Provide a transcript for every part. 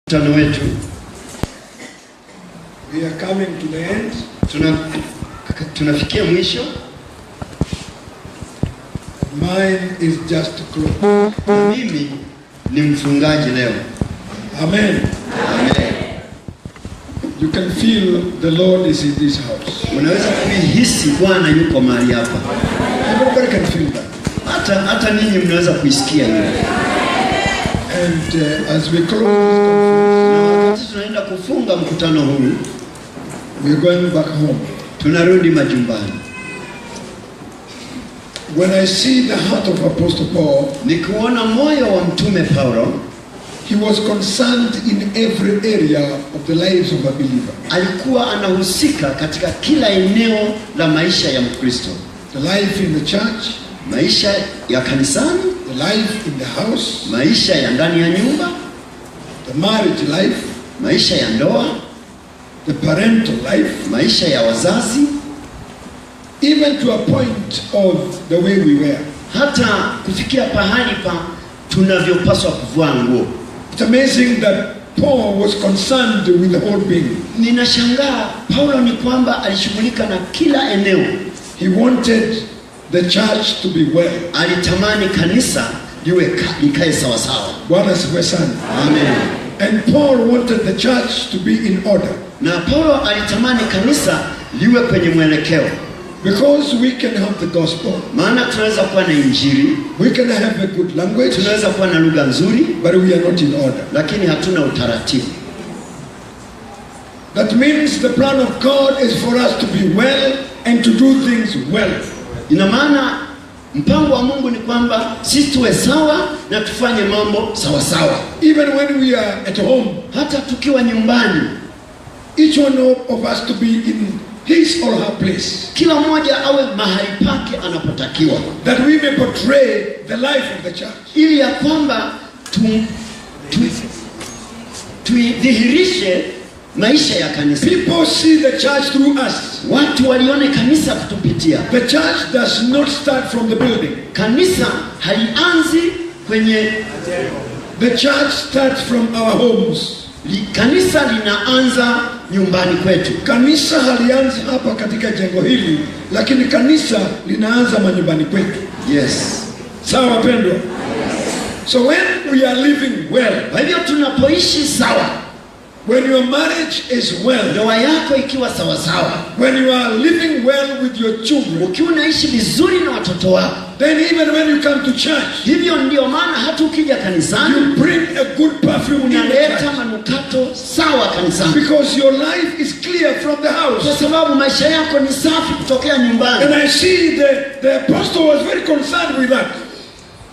Mkutano wetu. We are coming to the end. Tunafikia mwisho. Mine is just to close. Mimi ni mfungaji leo. Amen. Amen. You can feel the Lord is in this house. Unaweza kuhisi Bwana yuko mahali hapa. Everybody can feel that. Hata ninyi mnaweza kuisikia hiyo. And as we close this conference, tunaenda kufunga mkutano huu. We are going back home. Tunarudi majumbani. When I see the heart of Apostle Paul, nikiona moyo wa mtume Paulo, he was concerned in every area of the lives of a believer. Alikuwa anahusika katika kila eneo la maisha ya Mkristo. The life in the church, maisha ya kanisani, the life in the house, maisha ya ndani ya nyumba, the marriage life, maisha ya ndoa, the parental life, maisha ya wazazi, even to a point of the way we wear. Hata kufikia pahali pa tunavyopaswa kuvaa nguo. It's amazing that Paul was concerned with the whole being. Ninashangaa Paulo ni kwamba alishughulika na kila eneo. He wanted the church to be well. Alitamani kanisa likae sawa sawa. Bwana asifiwe sana. Amen. And Paul wanted the church to be in order. Na Paulo alitamani kanisa liwe kwenye mwelekeo. Because we can have the gospel. Maana tunaweza kuwa na injili. We can have a good language. Tunaweza kuwa na lugha nzuri. But we are not in order. Lakini hatuna utaratibu. That means the plan of God is for us to be well and to do things well. Ina maana mpango wa Mungu ni kwamba sisi tuwe sawa na tufanye mambo sawa sawa. Even when we are at home, hata tukiwa nyumbani, each one of us to be in his or her place. Kila mmoja awe mahali pake anapotakiwa. That we may portray the life of the church. Ili ya kwamba tuidhihirishe maisha ya kanisa. People see the church through us. Watu walione kanisa kutupitia. The church does not start from the building. Kanisa halianzi kwenye. The church starts from our homes. Kanisa linaanza nyumbani kwetu. Kanisa halianzi hapa katika jengo hili, lakini kanisa linaanza manyumbani kwetu. Yes. Sawa pendwa? Yes. So when we are living well, kwa hivyo tunapoishi sawa, when your marriage is well, ndoa yako ikiwa sawa sawa, when you are living well with your children, ukiwa unaishi vizuri na watoto wako, then even when you come to church, hivyo ndio maana hata ukija kanisani, you bring a good perfume, unaleta manukato sawa kanisani, because your life is clear from the house. Kwa sababu maisha yako ni safi kutokea nyumbani. And I see the apostle was very concerned with that.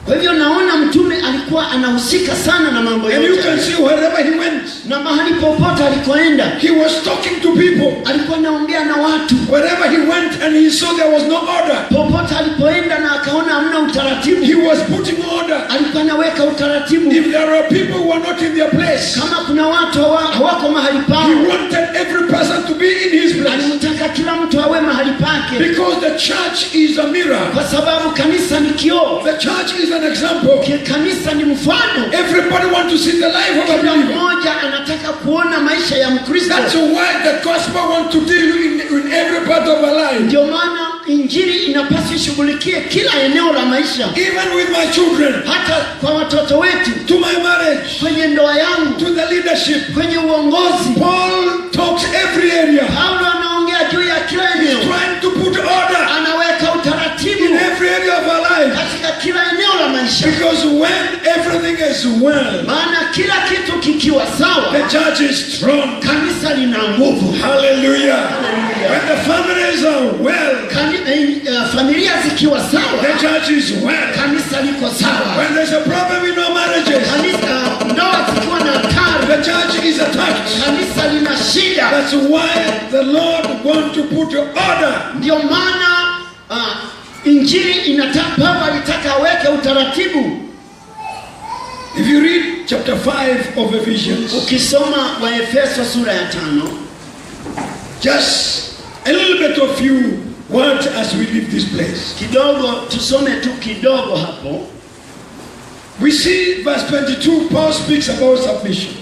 Kwa hivyo naona mtume alikuwa anahusika sana na mambo yote. And you can see wherever he went, na mahali popote alikoenda, he was talking to people. Alikuwa anaongea na watu. Wherever he went and he saw there was no order, popote alipoenda na akaona hamna utaratibu, he was putting order. Alikuwa anaweka utaratibu. If there are people who are not in their place, kama kuna watu hawako mahali pao, he wanted every person to be in his place. Alitaka kila mtu awe mahali pake. Because the church is a mirror. Kwa sababu kanisa ni kioo. The church is an example. Kanisa ni mfano. Everybody wants to see the life of a believer. Mmoja anataka kuona maisha ya Mkristo. That's why the gospel wants to deal in every part of our life. Ndio maana injili inapaswa ishughulikie kila eneo la maisha. Even with my children, hata kwa watoto wetu, to my marriage, kwenye ndoa yangu, to the leadership, kwenye uongozi. Paul talks every area. Paulo anaongea juu ya kila eneo. He's trying to put order. Anaweka utaratibu in every area of our life. Katika kila eneo la maisha. Because when everything is well, maana kila kitu kikiwa sawa, the church is strong. Kanisa lina nguvu. Hallelujah. When the families are well, familia zikiwa sawa, the church is well. Kanisa liko sawa. When there's a problem in our marriages, ndoa zikiwa na hatari, the church is attacked. Kanisa lina shida. That's why the Lord wants to put order. Ndio maana injili inataka, Baba alitaka aweke utaratibu. If you read chapter 5 of Ephesians, ukisoma Waefeso sura ya 5, just a little bit of few words as we leave this place. Kidogo tusome tu kidogo hapo. We see verse 22, Paul speaks about submission.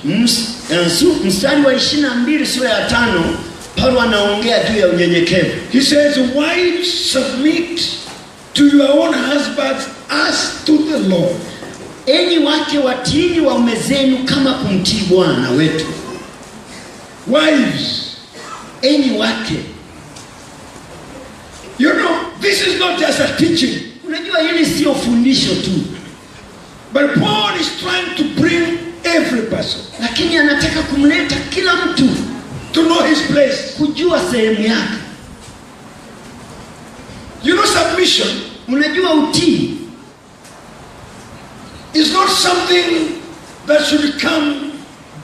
Mstari wa 22 sura ya 5, Paulo anaongea juu ya unyenyekevu. He says, wives, submit to your own husbands as to the Lord. Enyi wake watiini waume zenu kama kumtii Bwana wetu. Wives, enyi wake. You know, this is not just a teaching. Unajua hili sio fundisho tu. But Paul is trying to bring every person. Lakini anataka kumleta kila mtu to know his place. Kujua sehemu yake. You know, submission, unajua utii, is not something that should come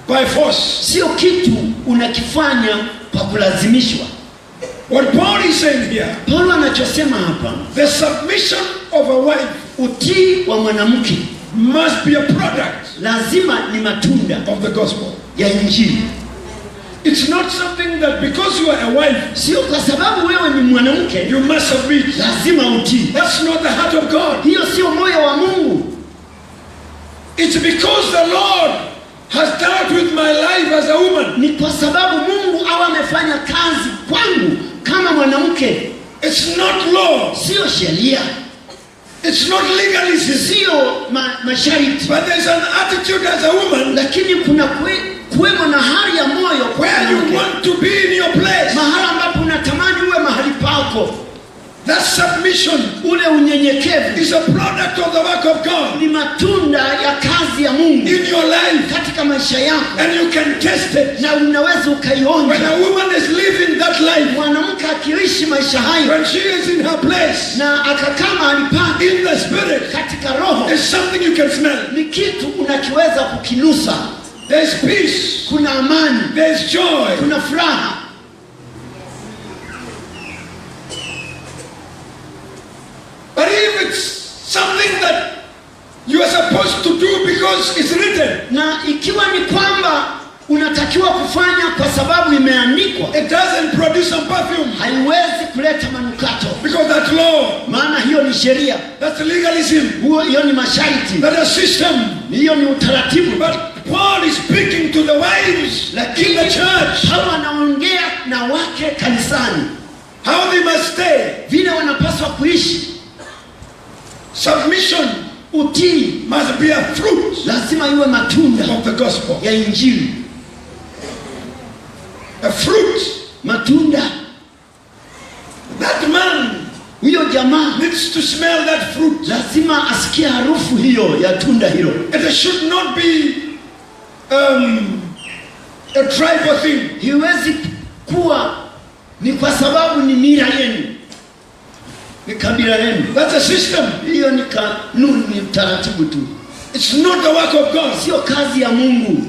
by force. Sio kitu unakifanya kwa kulazimishwa. What Paul is saying here, Paulo anachosema hapa, the submission of a wife, utii wa mwanamke, must be a product, lazima ni matunda of the gospel, ya Injili. It's not something that because you are a wife, sio kwa sababu wewe ni mwanamke, you must submit, lazima utii. That's not the heart of God. Hiyo sio moyo wa Mungu. It's because the Lord has dealt with my life as a woman. Ni kwa sababu Mungu amefanya kazi kwangu kama mwanamke. It's not law. Sio sheria. It's not legalism. Sio masharti. But there's an attitude as a woman. Lakini kuna kuwemo na hali ya moyo where you want to be in your place. Mahali ambapo unatamani uwe mahali pako. That submission, ule unyenyekevu, is a product of the work of God. Ni matunda ya kazi ya Mungu in your life, katika maisha yako. And you can test it. Na unaweza ukaionja. When a woman is living that life, mwanamke akiishi maisha hayo, when she is in her place, na akakaa mahali pake, in the spirit, katika roho, is something you can smell. Ni kitu unakiweza kukinusa. There's peace. Kuna amani. There's joy. Kuna furaha. But if it's something that you are supposed to do because it's written, na ikiwa ni kwamba unatakiwa kufanya kwa sababu imeandikwa, it doesn't produce some perfume. Haiwezi kuleta manukato. Because that's law. Maana hiyo ni sheria. That's legalism. Hiyo ni masharti. That's a system. Hiyo ni utaratibu. But Paul is speaking to the wives in the church. Paulo anaongea na wake kanisani. How they must stay. Vile wanapaswa kuishi. Submission, utii, must be a fruit, lazima iwe matunda of the gospel, ya Injili. A fruit, matunda. That man, huyo jamaa, needs to smell that fruit. Lazima asikie harufu hiyo ya tunda hilo. It should not be a tribal thing. Hiwezi kuwa ni kwa sababu ni mila yenu, ni kabila lenu. That's a system. Hiyo ni kanuni, ni taratibu tu. It's not the work of God. Sio kazi ya Mungu.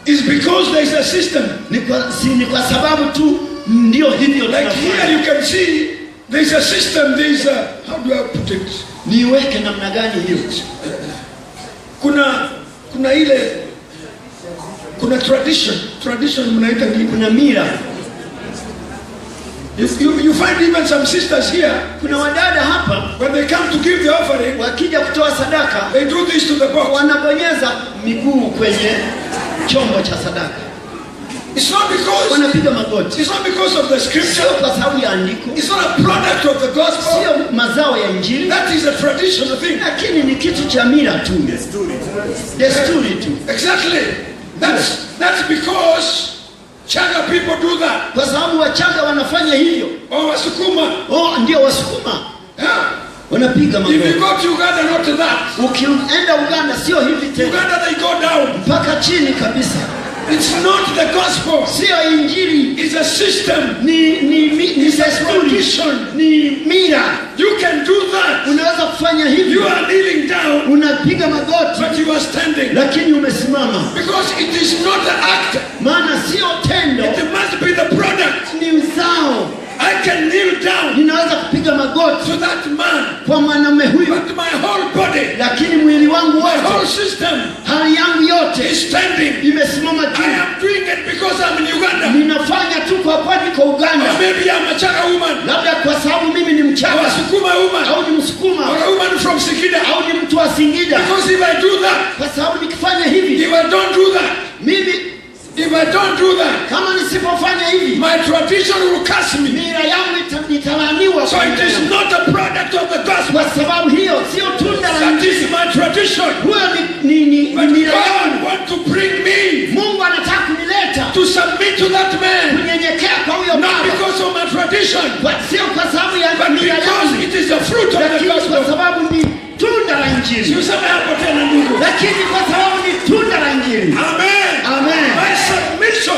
It's because there is a system. Ni kwa sababu tu ndio hivyo. Like here you can see there is a system, there is a, how do I put it? Niweke namna gani hiyo? Kuna ile, kuna tradition mnaita nini? Kuna mila. You find even some sisters here, kuna wadada hapa, when they come to give the offering, wakija kutoa sadaka, they do this to the box. Wanabonyeza miguu kwenye chombo cha sadaka. It's not because, wanapiga magoti. It's not because of the scripture. Kwa sababu ya andiko. It's not a product of the gospel. Sio mazao ya Injili. That is a traditional thing. Lakini ni kitu cha mila tu. Desturi tu. Exactly. That's because Chaga people do that. Kwa sababu Wachaga wanafanya hivyo. Wasukuma. Ndio Wasukuma. Yeah. Wanapiga magoti. If you go to Uganda, not to that. Ukienda Uganda sio hivi tena. Uganda they go down. Mpaka chini kabisa. It's not the gospel. Sio Injili. It's a system. Ni tradition. Ni mila. You can do that. Unaweza kufanya hivyo. You are kneeling down. Unapiga magoti. But you are standing. Lakini umesimama. Because it is not the act. Maana sio tendo. It must be the product. Ni uzao. I can kneel down. Ninaweza kupiga magoti. To that man. Kwa mwanamume huyu. But my whole body. Lakini mwili wangu wote. My whole system. Hali yangu yote. Is standing. Imesimama juu. I am doing it because I'm in Uganda. ninafanya tu kwa kuwa niko Or Uganda, maybe I'm a Chaka woman. labda kwa sababu mimi ni Or a Mchaga Sukuma woman. au ni Msukuma Or a woman from Sikida. au ni mtu wa Singida. Because if I do that, Kwa sababu nikifanya hivi if I don't do that, mimi, if I don't do that, kama nisipofanya hivi, my tradition will curse me. mira yangu nitalaaniwa. So it is not a product of the gospel. Kwa sababu hiyo sio tunda la That Injili. is my tradition. Huyo ni But mira God yangu. wants to bring me Mungu anataka kunileta to submit to that man. kunyenyekea kwa huyo Not baba, because of my tradition, sio kwa sababu ya but mira because yangu, it is the fruit of the lakini kwa gospel. sababu ni tunda la Injili. Useme hapo tena ndugu. Lakini kwa sababu ni tunda la Injili. Amen. Amen. My submission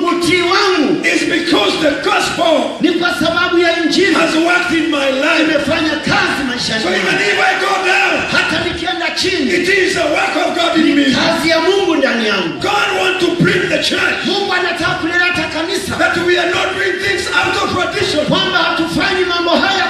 Utii wangu is because the gospel ni kwa sababu ya Injili has worked in my life. imefanya kazi maishani So even mwangu. if I go down, Hata nikienda chini, it is the work of God in me. kazi ya Mungu ndani yangu. God wants to bring the church Mungu anataka kuleta kanisa, that we are not doing things out of tradition, kwamba hatufanyi mambo haya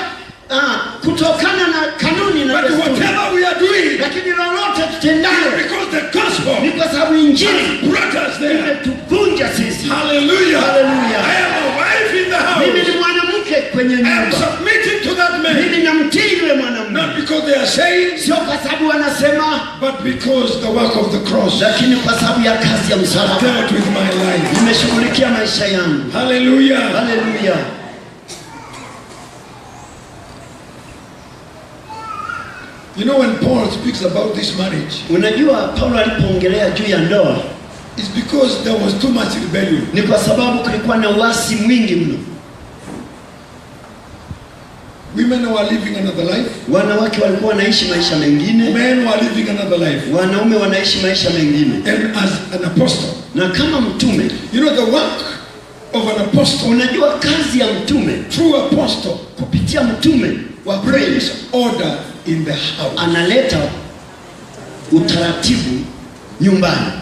kutokana na kanuni na but desturi, whatever we are doing, lakini lolote tutendalo because the gospel ni kwa sababu Injili has brought us there. imetuvunja sisi. Hallelujah. Hallelujah. I am a wife in the Mimi ni house. mwanamke kwenye I am nyumba, submitting to that man, mimi namtii yule mwanamume, not because they are saying, sio kwa sababu wanasema, but because the work of the cross lakini kwa sababu ya kazi ya msalaba dealt with my life. imeshughulikia maisha yangu. Hallelujah. Haleluya. You know, when Paul speaks about this marriage, Unajua Paulo alipoongelea juu ya ndoa it's because there was too much rebellion. ni kwa sababu kulikuwa na uasi mwingi mno. Women were living another life. Wanawake walikuwa wanaishi maisha mengine, Men were living another life. wanaume wanaishi maisha mengine. And as an apostle, Na kama mtume, you know the work of an apostle, unajua kazi ya mtume, true apostle, kupitia mtume wa brings praise order in the house. analeta utaratibu nyumbani,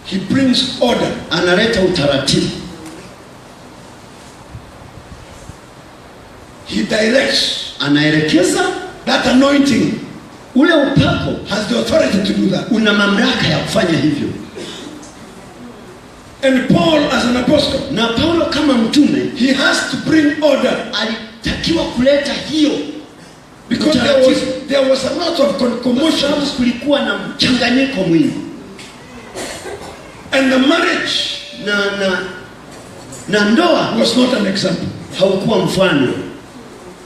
He brings order. analeta utaratibu, He directs. anaelekeza. That anointing Ule upako has the authority to do that. una mamlaka ya kufanya hivyo. And Paul, as an apostle, Na Paulo kama mtume he has to bring order alitakiwa kuleta hiyo, because there was a lot of kwa sababu commotion, kulikuwa na mchanganyiko mwingi and the marriage na ndoa was not an example. haukuwa mfano.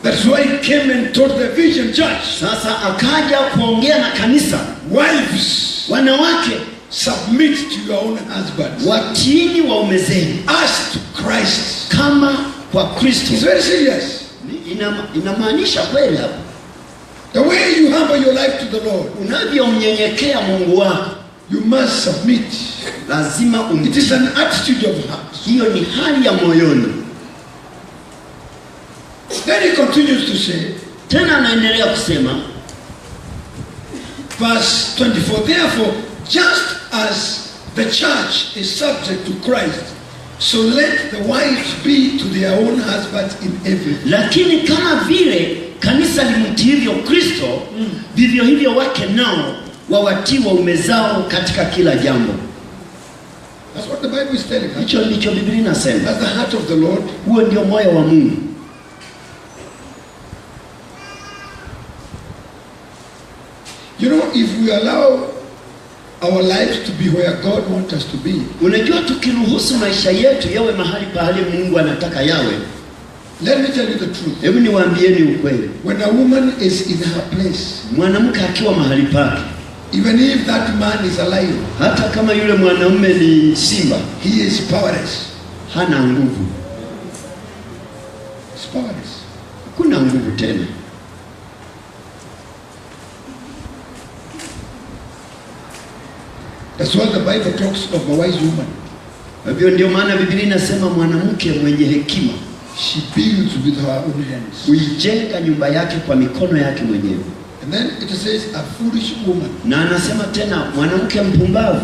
That's why he came and told the Vision Church, Sasa akaja kuongea na kanisa, wives, wanawake submit to your own husbands watiini waume zenu as to Christ. kama kwa Kristo. It's very serious. Inamaanisha kweli hapo, The way you humble your life to the Lord, unavyomnyenyekea Mungu wako you must submit. lazima It is umtii. an attitude of heart. Hiyo ni hali ya moyoni. Then he continues to say, Tena anaendelea kusema verse 24, therefore, just as the church is subject to Christ, so let the wives be to their own husbands in everything. lakini kama vile kanisa limtiivyo Kristo, vivyo hivyo wake nao wawatii waume zao katika kila jambo. That's what the Bible is telling us. Hicho ndicho Biblia inasema. That's the heart of the Lord. Huo ndio moyo wa Mungu. You know, if we allow our lives to be where God wants us to be, Unajua, tukiruhusu maisha yetu yawe mahali pahali Mungu anataka yawe, let me tell you the truth. hebu niwaambieni ukweli, When a woman is in her place, mwanamke akiwa mahali pake, even if that man is a lion, hata kama yule mwanaume ni simba, he is powerless. hana nguvu, He's powerless. kuna nguvu tena. That's why the Bible talks of a wise woman. Hivyo ndio maana Biblia inasema mwanamke mwenye hekima She builds with her own hands. huijenga nyumba yake kwa mikono yake mwenyewe. And then it says a foolish woman Na anasema tena mwanamke mpumbavu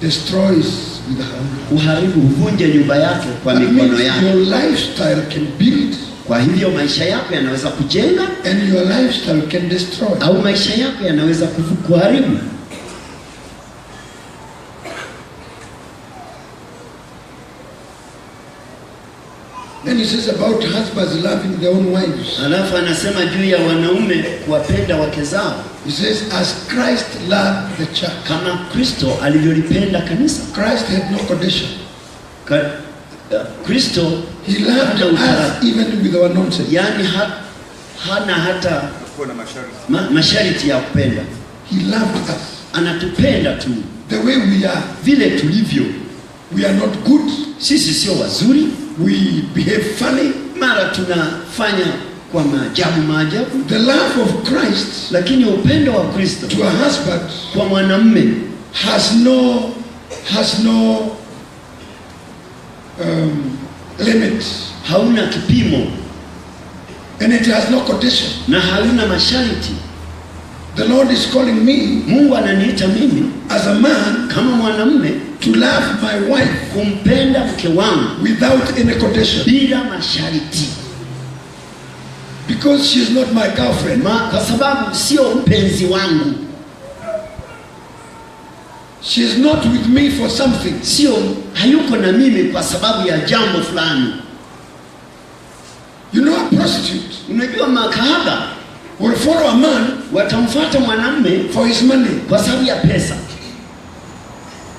destroys with her own hands. huharibu, huvunja nyumba yake kwa That mikono means yake. your lifestyle can build Kwa hivyo maisha yako yanaweza kujenga and your lifestyle can destroy. au maisha yako yanaweza kuharibu. Then he says about husbands loving their own wives. Alafu anasema juu ya wanaume kuwapenda wake zao. He says as Christ loved the church. Kama Kristo alivyolipenda kanisa. Christ had no condition. Kristo he loved us even with our nonsense. Yani hana hata masharti ya kupenda. He loved us. Anatupenda tu the way we are, vile tulivyo. We are not good. Sisi sio wazuri. We behave funny. Mara tunafanya kwa maajabu. The love of Christ, lakini upendo wa Kristo to a husband, kwa mwanamume has no limit. Hauna kipimo. And it has no condition. Na hauna masharti. The Lord is calling me, Mungu ananiita mimi as a man, kama mwanamume, to love my wife, kumpenda mke wangu without any condition. Bila masharti. Because she is not my girlfriend. Kwa sababu sio mpenzi wangu. She is not with me for something. Sio hayuko na mimi kwa sababu ya jambo fulani. You know, a prostitute, unajua makahaba, will follow a man, watamfuata mwanamume for his money, kwa sababu ya pesa.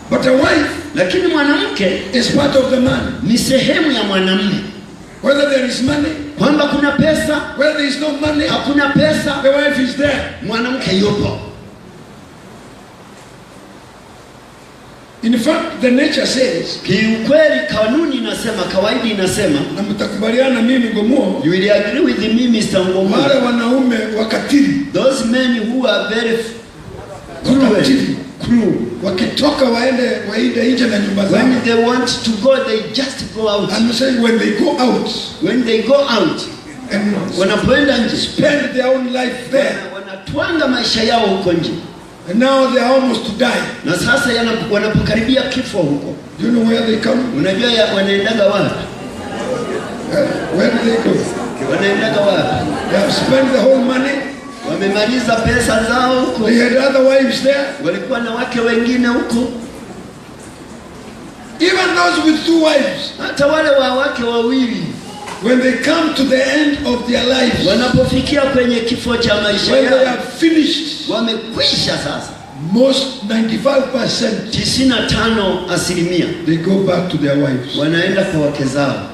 But a wife, lakini mwanamke, is part of the man. Ni sehemu ya mwanamume. Whether there is money, kwamba kuna pesa, whether there is no money, hakuna pesa, the wife is there. Mwanamke yupo. In fact, the nature says, kiukweli kanuni inasema, kawaida inasema, na mtakubaliana mimi Ngomuo, you will agree with me Mr. Ngomuo, wale wanaume wakatili, those men who are very cruel, wakitoka waende nje na nyumba zao, when they want to go they just go out. I'm saying when they go out and wanapoenda nje, spend their own life there, wanatwanga maisha yao huko nje. And now they are almost to die. Na sasa wanapokaribia kifo huko. Do you know where they come? Unajua wanaendaga wapi? Where do they go? Wanaendaga wapi? They have spent the whole money. Wamemaliza pesa zao huko. They had other wives there. Walikuwa na wake wengine huko. Even those with 2 wives. Hata wale wa wake wawili, when they come to the end of their lives, wanapofikia kwenye kifo cha maisha when yao, they have finished, wamekwisha sasa, most 95%, 95%, they go back to their wives. Wanaenda kwa wake zao.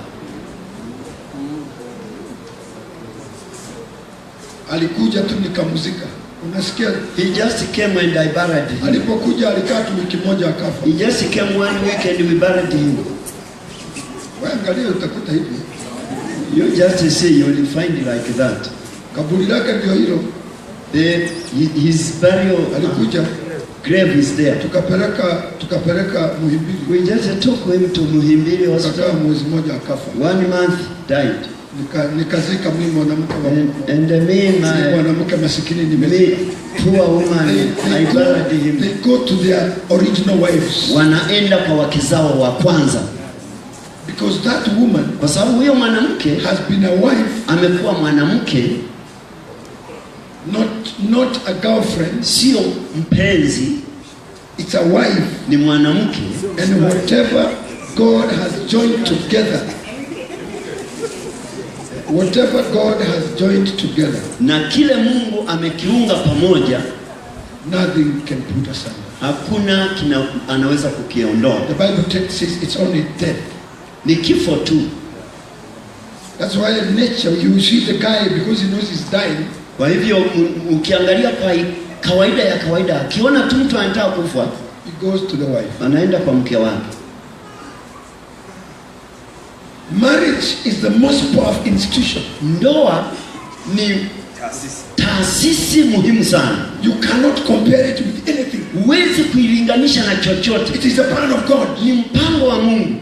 Alikuja tu nikamuzika. Unasikia? He just came and I buried him. Alipokuja alikaa tu wiki moja akafa. He just came 1 week and we buried him. Wewe angalia utakuta hivi. You just see, you will find like that. Kaburi lake ndio hilo. His burial alikuja, grave is there. Tukapeleka Muhimbili. We just took him to Muhimbili hospital. Mwezi mmoja akafa. 1 month died. Nikazika mimi mwanamke wa and me mwanamke masikini nimezika. Poor woman, I buried him. They go to their original wives. Wanaenda kwa wake zao wa kwanza. Because that woman, kwa sababu huyo mwanamke has been a wife, amekuwa mwanamke, not a girlfriend, sio mpenzi, it's a wife, ni mwanamke. And whatever God has joined together, na kile Mungu amekiunga pamoja, nothing can put asunder. Hakuna anaweza kukiondoa. The Bible says it's only death. Ni kifo tu. That's why in nature you see the guy, because he knows he's dying. Kwa hivyo ukiangalia kwa kawaida akiona tu mtu anataka kufa, he goes to the wife. Anaenda kwa mke wake. Marriage is the most powerful institution. Ndoa ni taasisi muhimu sana. You cannot compare it with anything. Huwezi kuilinganisha na chochote. It is the plan of God. Ni mpango wa Mungu.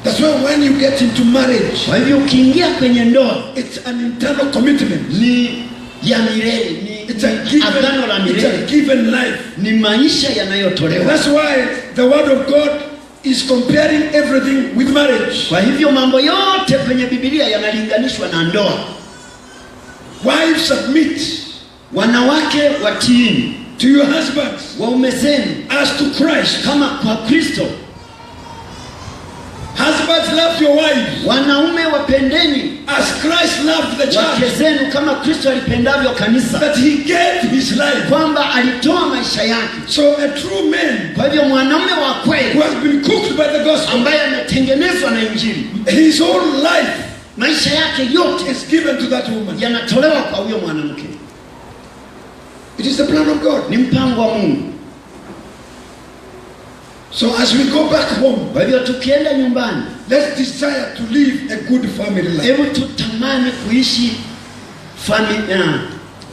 That's why when you get into marriage, kwa hivyo ukiingia kwenye ndoa, it's an internal commitment. Ni ya milele, ni agano la milele. It's a given life. Ni maisha yanayotolewa. That's why the word of God is comparing everything with marriage. Kwa hivyo mambo yote kwenye Biblia yanalinganishwa na ndoa. Wives submit. Wanawake watiini to your husbands, waume zenu as to Christ. Kama kwa Kristo. Husbands Husbands, love your wives Wanaume wapendeni as Christ loved the wake church, zenu kama Kristo alipendavyo kanisa, that he gave his life. kwamba alitoa maisha yake. So a true man Kwa hivyo mwanaume wa kweli who has been cooked by the gospel, ambaye ametengenezwa na Injili, his whole life maisha yake yote is given to that woman. yanatolewa kwa huyo mwanamke. It is the plan of God. Ni mpango wa Mungu. So as we go back home, Kwa hivyo tukienda nyumbani, let's desire to live a good family life. hebu tutamani kuishi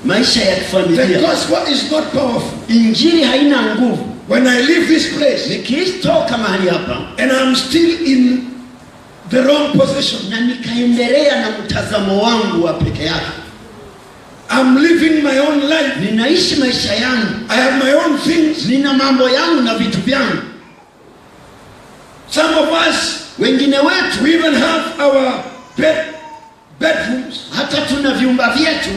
maisha ya The kifamilia. gospel is not powerful. Injili haina nguvu. When I leave this place Nikitoka mahali hapa and I'm still in the wrong position, na nikaendelea na mtazamo wangu wa peke yake, I'm living my own life, ninaishi maisha yangu, I have my own things. nina mambo yangu na vitu vyangu. Some of us, Wengine wetu we even have our bedrooms. hata tuna vyumba vyetu.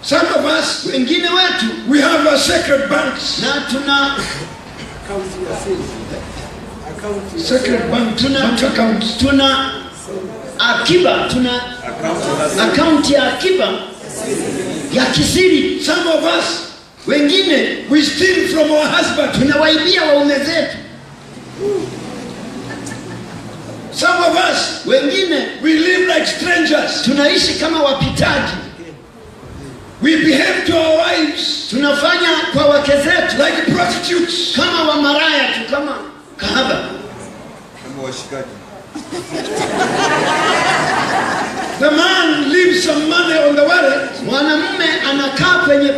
Some of us, Wengine wetu we have our sacred banks. na tuna Sacred bank accounts. tuna akiba, tuna akaunti ya akiba ya kisiri. Some of us, Wengine we steal from our husband. tunawaibia waume zetu. Some of us, Wengine we live like strangers. tunaishi kama wapitaji. We behave to our wives Tunafanya kwa wake zetu like prostitutes. kama wamaraya tu, kama kahaba. The man leaves some money on the wallet, Mwanamume anakaa kwenye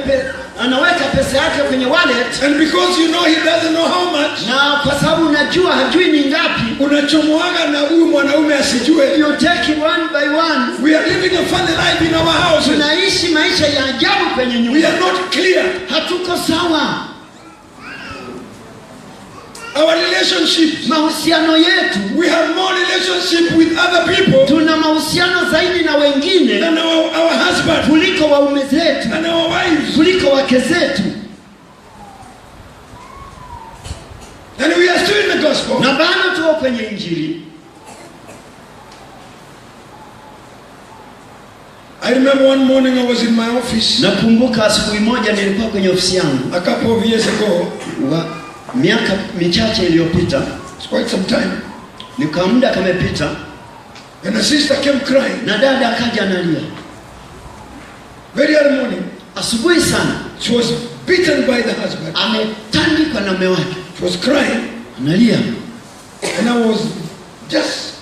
anaweka pesa yake kwenye wallet, and because you know he doesn't know how much, na kwa sababu unajua hajui ni ngapi, unachomoaga na huyu mwanaume asijue. you take it one by one. We are living a funny life in our houses. Tunaishi maisha ya ajabu kwenye We nyumba. are not clear. Hatuko sawa. Our relationships, Mahusiano yetu, we have more relationship with other people tuna mahusiano zaidi na wengine than our husband kuliko waume zetu, and our wives. kuliko wake zetu, And we are still in the gospel. na bado tuko kwenye Injili. I remember one morning I was in my office Nakumbuka asubuhi moja nilikuwa kwenye ofisi yangu a couple of years ago. miaka michache iliyopita, It's quite some time. nika muda kamepita, And a sister came crying na dada akaja analia very early morning. asubuhi sana. She was beaten by the husband. Ametandikwa na mume wake, She was crying, analia. and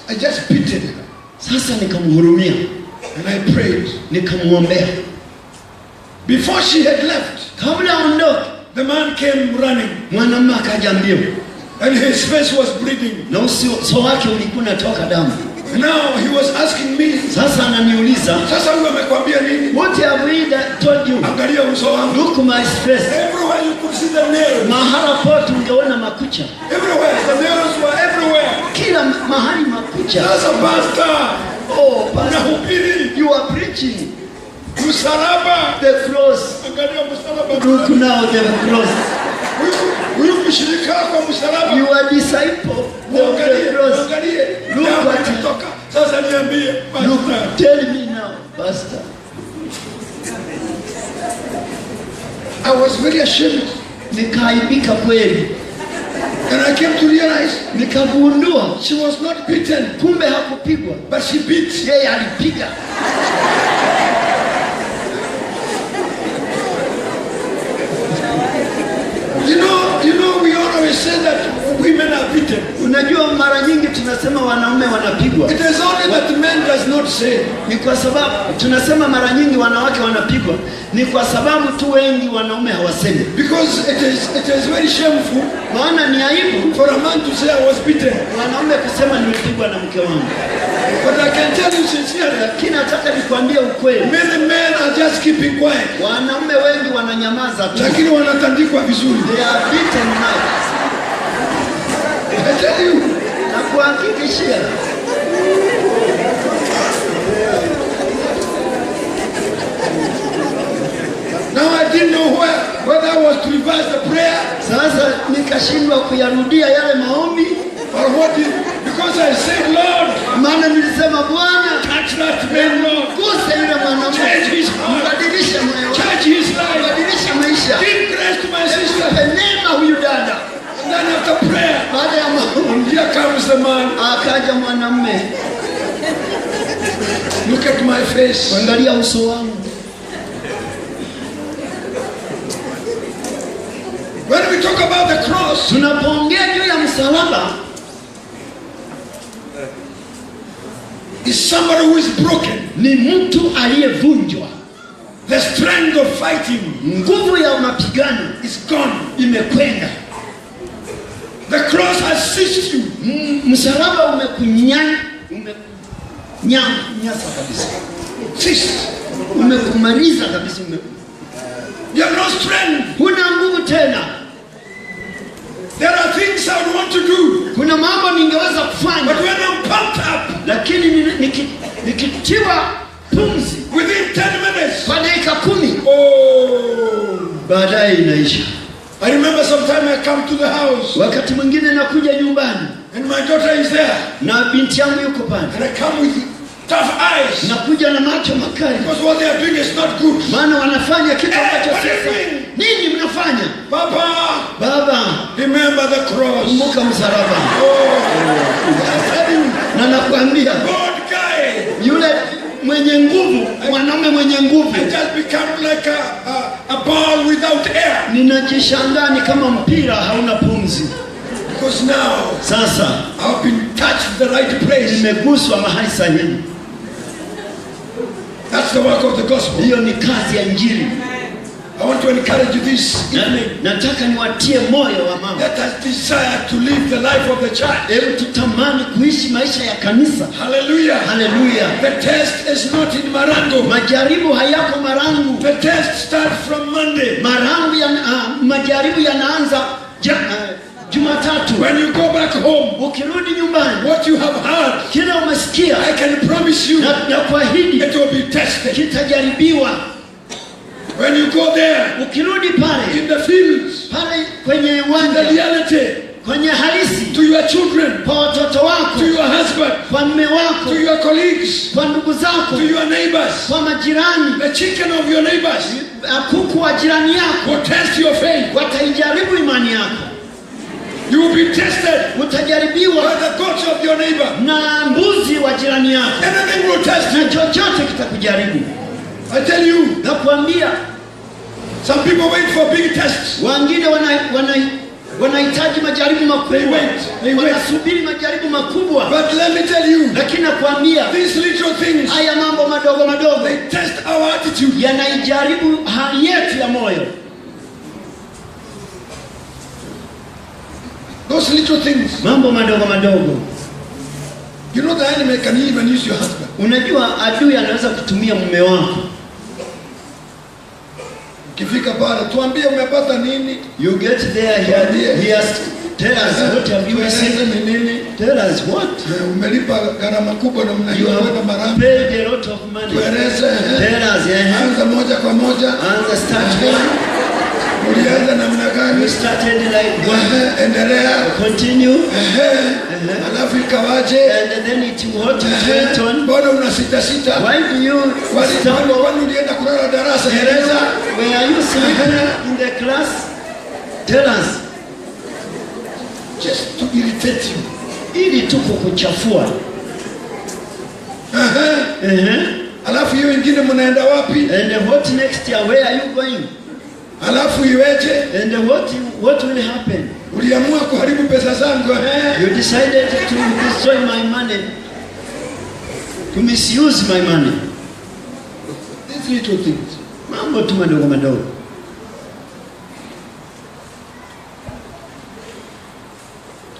I just pitied her. Sasa nikamhurumia, And I prayed. nikamwombea. Before she had left, Kabla aondoke, the man came running, mwanamume akaja mbio, and his face was bleeding. na uso wake ulikuwa unatoka damu. And now he was asking me, Sasa ananiuliza, sasa huyu amekwambia nini? what have we told you? Angalia uso wangu. Look my face. Everywhere you could see the nails. Mahala pote ungeona makucha, Everywhere. The nails were everywhere. kila mahali makucha. Sasa pastor, Oh, pastor, unahubiri you are preaching msalaba. the cross. Angalia msalaba. Look now the cross. Huyu mshirika kwa msalaba. You are disciple of the Angalie, cross. angalie. Look Damu at it. inatoka. Sasa niambie, Look, pastor. tell me now, pastor. I was very ashamed. Nikaibika kweli, And I came to realize nikagundua she was not beaten, kumbe hakupigwa, but she beat. yeye alipiga. You know, we always say that women are beaten. Unajua, mara nyingi tunasema wanaume wanapigwa, It is only that men does not say. ni kwa sababu tunasema mara nyingi wanawake wanapigwa, ni kwa sababu tu wengi wanaume hawasemi, Because it is very shameful maana ni aibu for a man to say I was beaten. wanaume kusema nimepigwa na mke wangu. But I can tell you sincerely, Lakini nataka nikwambie ukweli, many men are just keeping quiet. wanaume wengi wananyamaza tu, Lakini wanatandikwa vizuri. they are beaten now. I tell you. Na kuhakikishia, Now I didn't know whether I was to reverse the prayer sasa nikashindwa kuyarudia yale maombi. Or what did, because I said, Lord, Maana nilisema Bwana, touch that man, Lord. gusa yule mwanamume, Change his heart. mbadilishe moyo wake, Change his life. mbadilishe maisha. Give grace to my sister. Mpe neema huyu dada. And then after prayer, Baada ya maombi here comes the man. akaja mwanamume, Look at my face. angalia uso wangu. When we talk about the cross, Tunapoongea juu ya msalaba, is somebody who is broken. ni mtu aliyevunjwa. The strength of fighting Nguvu ya mapigano is gone. imekwenda. The cross has seized you. Msalaba umekunyanya kabisa, Seized. umekumaliza kabisa, You have no strength. huna nguvu tena. There are things I would want to do. Kuna mambo ningeweza kufanya, But when I'm pumped up, lakini nikitiwa pumzi within 10 minutes, kwa dakika 10, oh, baadaye inaisha. I remember sometime I come to the house Wakati mwingine nakuja nyumbani and my daughter is there. na binti yangu yuko pale, And I come with tough eyes. nakuja na macho makali, Because what they are doing is not good. maana wanafanya kitu ambacho what are you sasa. doing? Nini mnafanya? Papa, Baba, remember the cross. kumbuka msalaba. Oh, I tell you, Na nakwambia God guy. yule mwenye nguvu, mwanaume mwenye nguvu, I just become like a ball without air. ninajishangaa ni kama mpira hauna pumzi. Because now Sasa I've been touched the right place. nimeguswa mahali sahihi. That's the work of the gospel. Hiyo ni kazi ya Injili. I want to encourage you this. Nataka niwatie moyo wa mama, Let us desire to live the life of the church. hebu tutamani kuishi maisha ya kanisa. Hallelujah. Haleluya. The test is not in Marango. Majaribu hayako Marangu. The test starts from Monday. Majaribu yanaanza Jumatatu. When you go back home, Ukirudi nyumbani, what you have heard, kila umesikia I can promise you, na kuahidi it will be tested. kitajaribiwa. When you go there, Ukirudi pale in the fields, pale kwenye the uwanja, reality, kwenye halisi, to your children, kwa watoto wako, to your husband, kwa mme wako, to your colleagues, kwa ndugu zako, to your neighbors, kwa majirani, the chicken of your neighbors kuku wa jirani yako, will test your faith. wataijaribu imani yako. You will be tested Utajaribiwa by the goats of your neighbor. na mbuzi wa jirani yako, Anything will test na you. chochote kitakujaribu. I tell you, Nakwambia, some people wait for big tests. wengine wanahitaji majaribu makubwa, They wait. wanasubiri majaribu makubwa, But let me tell you, lakini nakwambia these little things, haya mambo madogo madogo they test our attitude. yanaijaribu hali yetu ya moyo. Those little things. Mambo madogo madogo. You know the enemy can even use your husband. Unajua adui anaweza kutumia mume wako. Ukifika pale, tuambie umepata nini? You get there, he has tell us what have you received. Ni nini? Tell us what Umelipa gharama kubwa namna you hiyo kwenda have Marango. paid a lot of money. Tueleze. Tell us, Anza moja kwa moja. and start Ulianza namna gani? we started like what? Endelea. Continue, Alafu ikawaje? and then it went on. Mbona unasita sita? Why do you stumble? Kwani ulienda kulala darasa? Eleza. Where are you sleeping in the class? Tell us. Just to irritate you. Ili tu kukuchafua. Alafu hiyo ingine mnaenda wapi? And what next year? Where are you going? Alafu iweje? And what will happen? Uliamua kuharibu pesa zangu. You decided to destroy my money, to misuse my money. These little things. Mambo tu madogo madogo.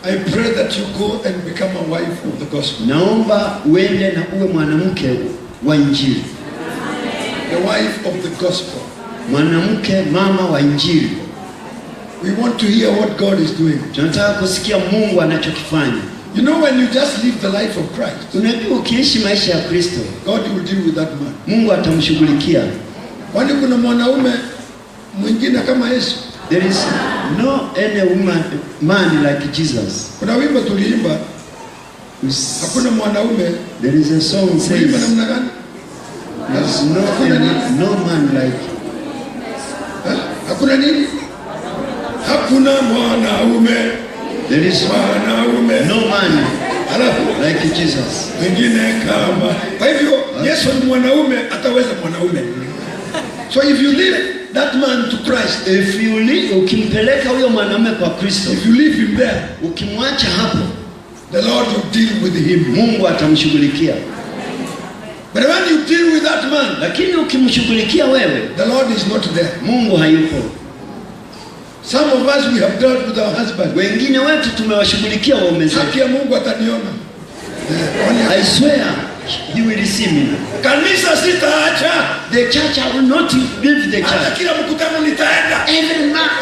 I pray that you go and become a wife of the gospel. Naomba uende na uwe mwanamke wa Injili. The wife of the gospel. Mwanamke mama wa Injili. We want to hear what God is doing. Tunataka kusikia Mungu anachokifanya. You know, when you just live the life of Christ, Unajua ukiishi maisha ya Kristo, God will deal with that man. Mungu atamshughulikia. Kwani kuna mwanaume mwingine kama Yesu? There is No any man like Jesus. Kuna wimbo tuliimba, hakuna mwanaume. There is a song Tuliimba says namna gani? there's no man like. Hakuna nini? Hakuna mwanaume. There is mwanaume. no man Alafu like Jesus. wengine kama. Kwa hivyo Yesu ni mwanaume, ataweza mwanaume. So if you leave that man to Christ, If you leave, ukimpeleka huyo mwanamume kwa Kristo, if you leave him there, ukimwacha hapo, the Lord will deal with him. Mungu atamshughulikia. But when you deal with that man, Lakini ukimshughulikia wewe, the Lord is not there. Mungu hayupo. Some of us, we have dealt with our husband. Wengine wetu tumewashughulikia waume zetu. Haki ya Mungu ataniona. I swear he will see me. Kanisa sitaacha. The church, I will not leave the Hata church. kila mkutano nitaenda.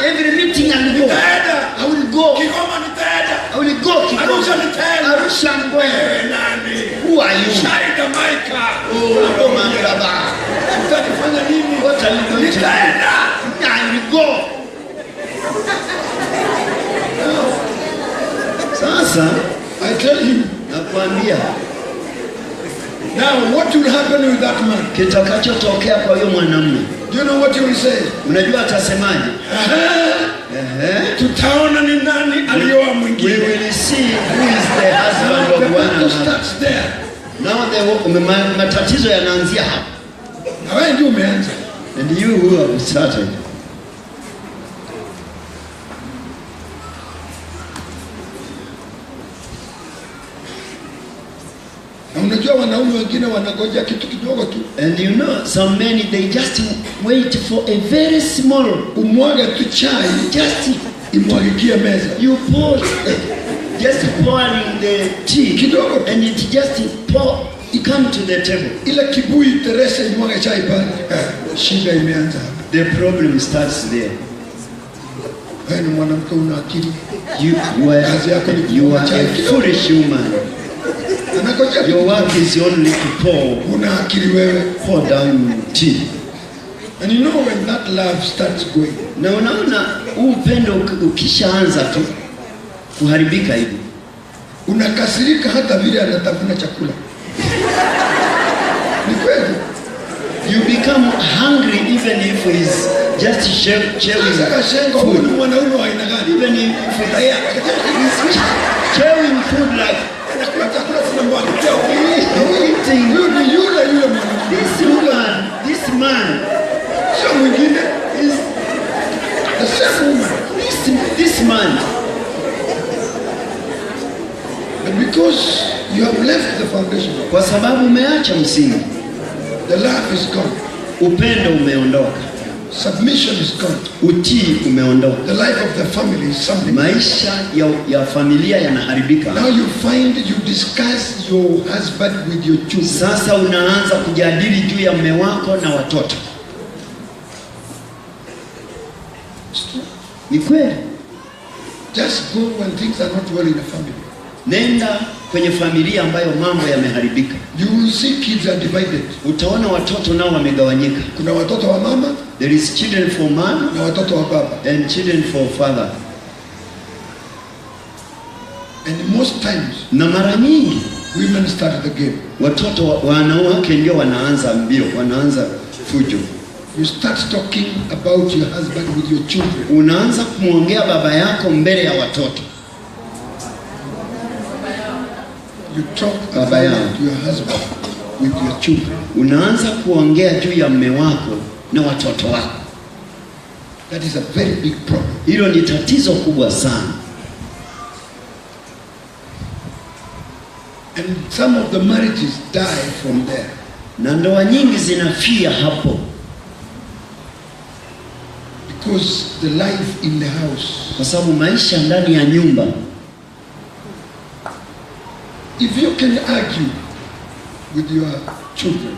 Every meeting I will go. Nitaenda. I will go. Kigoma nitaenda. I will go. Arusha nitaenda. Arusha I'm going. Nani? Who are you? Shaida Maika. Oh, Roman Baba. Utanifanya nini? What are you going to do? Nitaenda. I will go. Sasa I tell you. nakwambia Now what will happen with that man? kitakachotokea kwa huyo mwanamume. Do you know what he will say? Unajua atasemaje? Tutaona ni nani alioa We mwingine. will see who is the husband The of one battle another. starts there. Now matatizo yanaanzia hapa. Na wewe ndio umeanza. And you who have started. Na unajua wanaume wengine wanangoja kitu kidogo tu. And you know, some men, they just wait for a very small, Umwaga tu chai, just imwagikie meza. you pour, just pouring the tea, Kidogo tu. and it just pour, it come to the table. Ile kibui Teresa imwaga chai pale. Shida imeanza. The problem starts there. Wewe ni mwanamke una akili. Kazi yako ni you are a foolish woman. Anakoja Your work is only to pour una akili wewe. down tea. And you know when that love starts going. Na unaona huu upendo ukishaanza tu kuharibika hivi, Unakasirika hata vile anatafuna chakula. Ni kweli. you become hungry even if he's just chewing Sasa kashenga huyu ni food. mwanaume wa aina gani? Even if he's chewing food like Anakula chakula tunamwagikia. eating. Huyu ni yule mwanaume. This man Sio mwingine. is The same woman. this man. But because you have left the foundation, Kwa sababu umeacha msingi, the love is gone. upendo umeondoka, Submission is gone. utii umeondoka, The life of the family is something. maisha ya familia yanaharibika. Now you find you discuss your husband with your children. Sasa unaanza kujadili juu ya mume wako na watoto. Ni kweli, Just go when things are not well in the family. nenda kwenye familia ambayo mambo yameharibika, You will see kids are divided. utaona watoto nao wamegawanyika. Kuna watoto wa mama There is children for man na watoto wa baba. and children for father. And most times Na mara nyingi women start the game. watoto wanawake ndio wanaanza mbio, wanaanza fujo. You start talking about your husband with your children. Unaanza kumwongea baba yako mbele ya watoto. You talk Baba about yao. your husband with your children. Unaanza kuongea juu ya mume wako na watoto wako. That is a very big problem. Hilo ni tatizo kubwa sana. And some of the marriages die from there. Na ndoa nyingi zinafia hapo, Because the life in the house. kwa sababu maisha ndani ya nyumba. If you can argue with your children,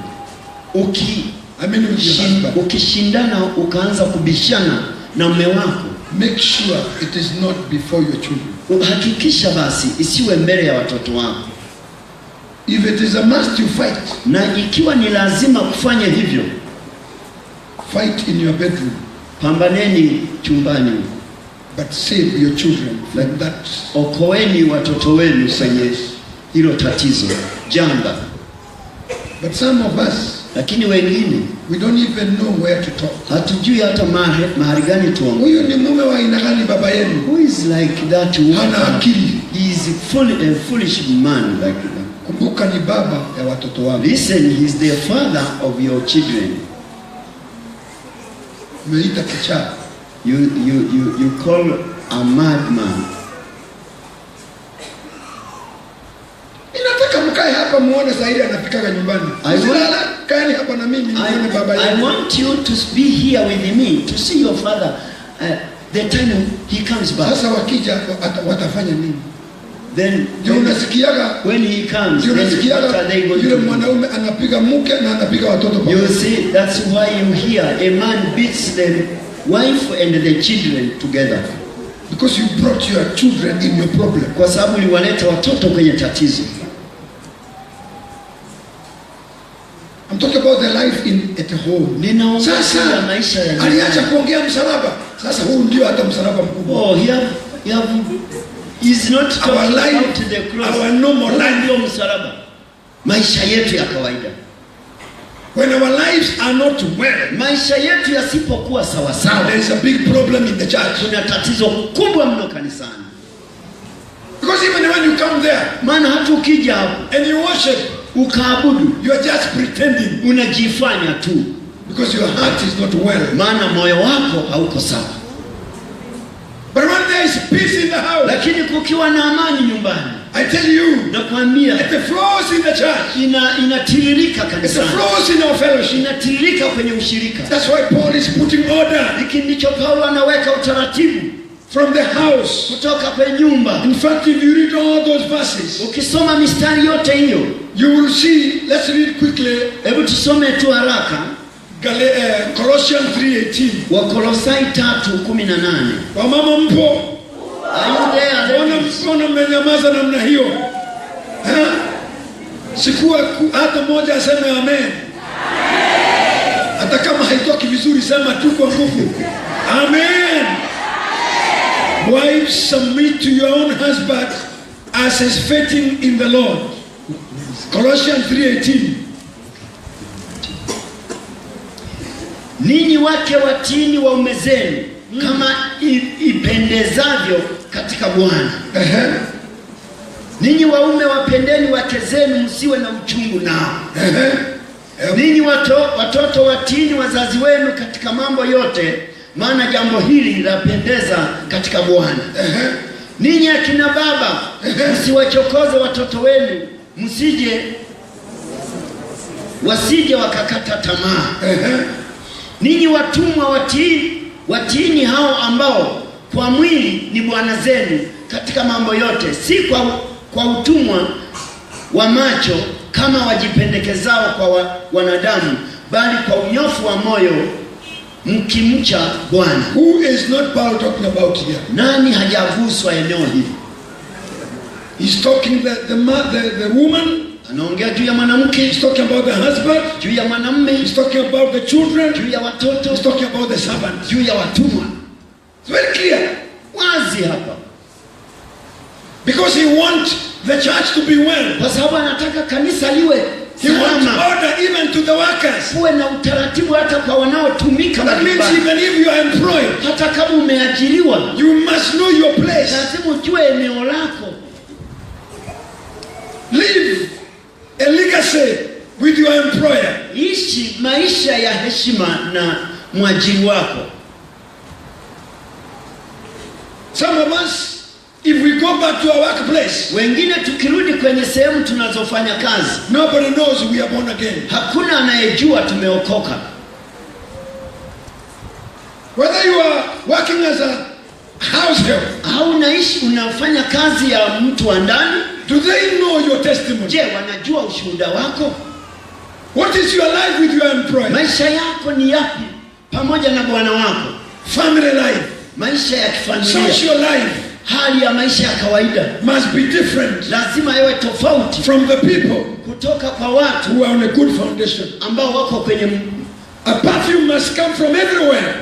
with your husband, Ukishindana ukaanza kubishana na mume wako, make sure it is not before your children. hakikisha basi isiwe mbele ya watoto wako. If it is a must, you fight. Na ikiwa ni lazima kufanya hivyo, Fight in your bedroom. pambaneni chumbani. but save your children like that. Okoeni watoto wenu kwenye hilo tatizo janga. But some of us, lakini wengine, we don't even know where to talk. Hatujui hata mahali gani tuongee. Huyu ni mume wa aina gani baba yenu? Who is like that woman? Hana akili. He is a foolish man like that. Kumbuka ni baba ya watoto wako. Listen, he is the father of your children. Umeita kichaa. You call a madman. Inataka mkae hapa muone Zaidi anapikaga nyumbani. Usilala, kaeni hapa na mimi nione baba yenu. I want you to be here with me to see your father the time he comes back. Sasa wakija watafanya nini? Then unasikiaga when he comes, yule mwanaume anapiga mke na anapiga watoto pamoja. You see, that's why you hear a man beats the wife and the children together. Because you brought your children in your problem. Kwa sababu uliwaleta watoto kwenye tatizo. I'm talking about the life at home. Sasa aliacha kuongea msalaba. Sasa huu ndio hata msalaba mkubwa. Oh, is not talking about the cross. Our normal life ndio msalaba. Maisha yetu ya kawaida. When our lives are not well, maisha yetu yasipokuwa sawa sawa, there is a big problem in the church. Kuna tatizo kubwa mno kanisani. Because even when you come there, maana hata ukija hapo and you worship, ukaabudu, you are just pretending. Unajifanya tu. Because your heart is not well. Maana moyo wako hauko sawa. But when there is peace in the house, lakini kukiwa na amani nyumbani, I tell you, nakwambia, it flows in the church. Inatiririka kanisani. It flows in our fellowship. Inatiririka kwenye ushirika. That's why Paul is putting order. Hiki ndicho Paulo anaweka utaratibu. From the house. Kutoka kwenye nyumba. In fact, if you read all those verses, ukisoma mistari yote hiyo, you will see, let's read quickly. Hebu tusome tu haraka. Colossians 3:18. Wakolosai 3:18. Wamama mpo? Are you there? Mbona mmenyamaza namna hiyo? Sikuwa hata mmoja aseme amen. Hata kama haitoki vizuri sema tu kwa nguvu. Amen. Wives, submit to your own husband as is fitting in the Lord. Colossians 3:18. Ninyi wake watini waume zenu kama ipendezavyo katika Bwana. Ninyi waume wapendeni wake zenu, msiwe na uchungu nao. Ninyi watoto watini wazazi wenu katika mambo yote, maana jambo hili linapendeza katika Bwana. Ninyi akina baba, msiwachokoze watoto wenu, wasije wakakata tamaa. Ninyi watumwa watiini hao ambao kwa mwili ni bwana zenu katika mambo yote, si kwa utumwa wa macho kama wajipendekezao kwa wanadamu, bali kwa unyofu wa moyo mkimcha Bwana. Who is not Paul talking about here? Nani hajaguswa eneo hili? He's talking the woman. Anaongea juu ya mwanamke. He's talking about the husband. Juu ya mwanamume. He's talking about the children. Juu ya watoto. He's talking about the servants. Juu ya watumwa. It's very clear. Wazi hapa. Because he wants the church to be well. Kwa sababu anataka kanisa liwe salama. He wants order even to the workers. Kuwe na utaratibu hata kwa wanaotumika. That means even if you are employed, hata kama umeajiriwa, you must know your place. Lazima ujue eneo lako. Live a legacy with your employer. Ishi maisha ya heshima na mwajiri wako. Some of us, if we go back to our workplace, wengine tukirudi kwenye sehemu tunazofanya kazi, nobody knows we are born again. Hakuna anayejua tumeokoka. Whether you are working as a house help, au unafanya kazi ya mtu wa ndani, do they know your testimony? Je, wanajua ushuhuda wako? What is your life with your employer? Maisha yako ni yapi pamoja na bwana wako? Family life, maisha ya kifamilia, social life, hali ya maisha ya kawaida must be different. Lazima iwe tofauti from the people, kutoka kwa watu who are on a good foundation, ambao wako kwenye. A perfume must come from everywhere.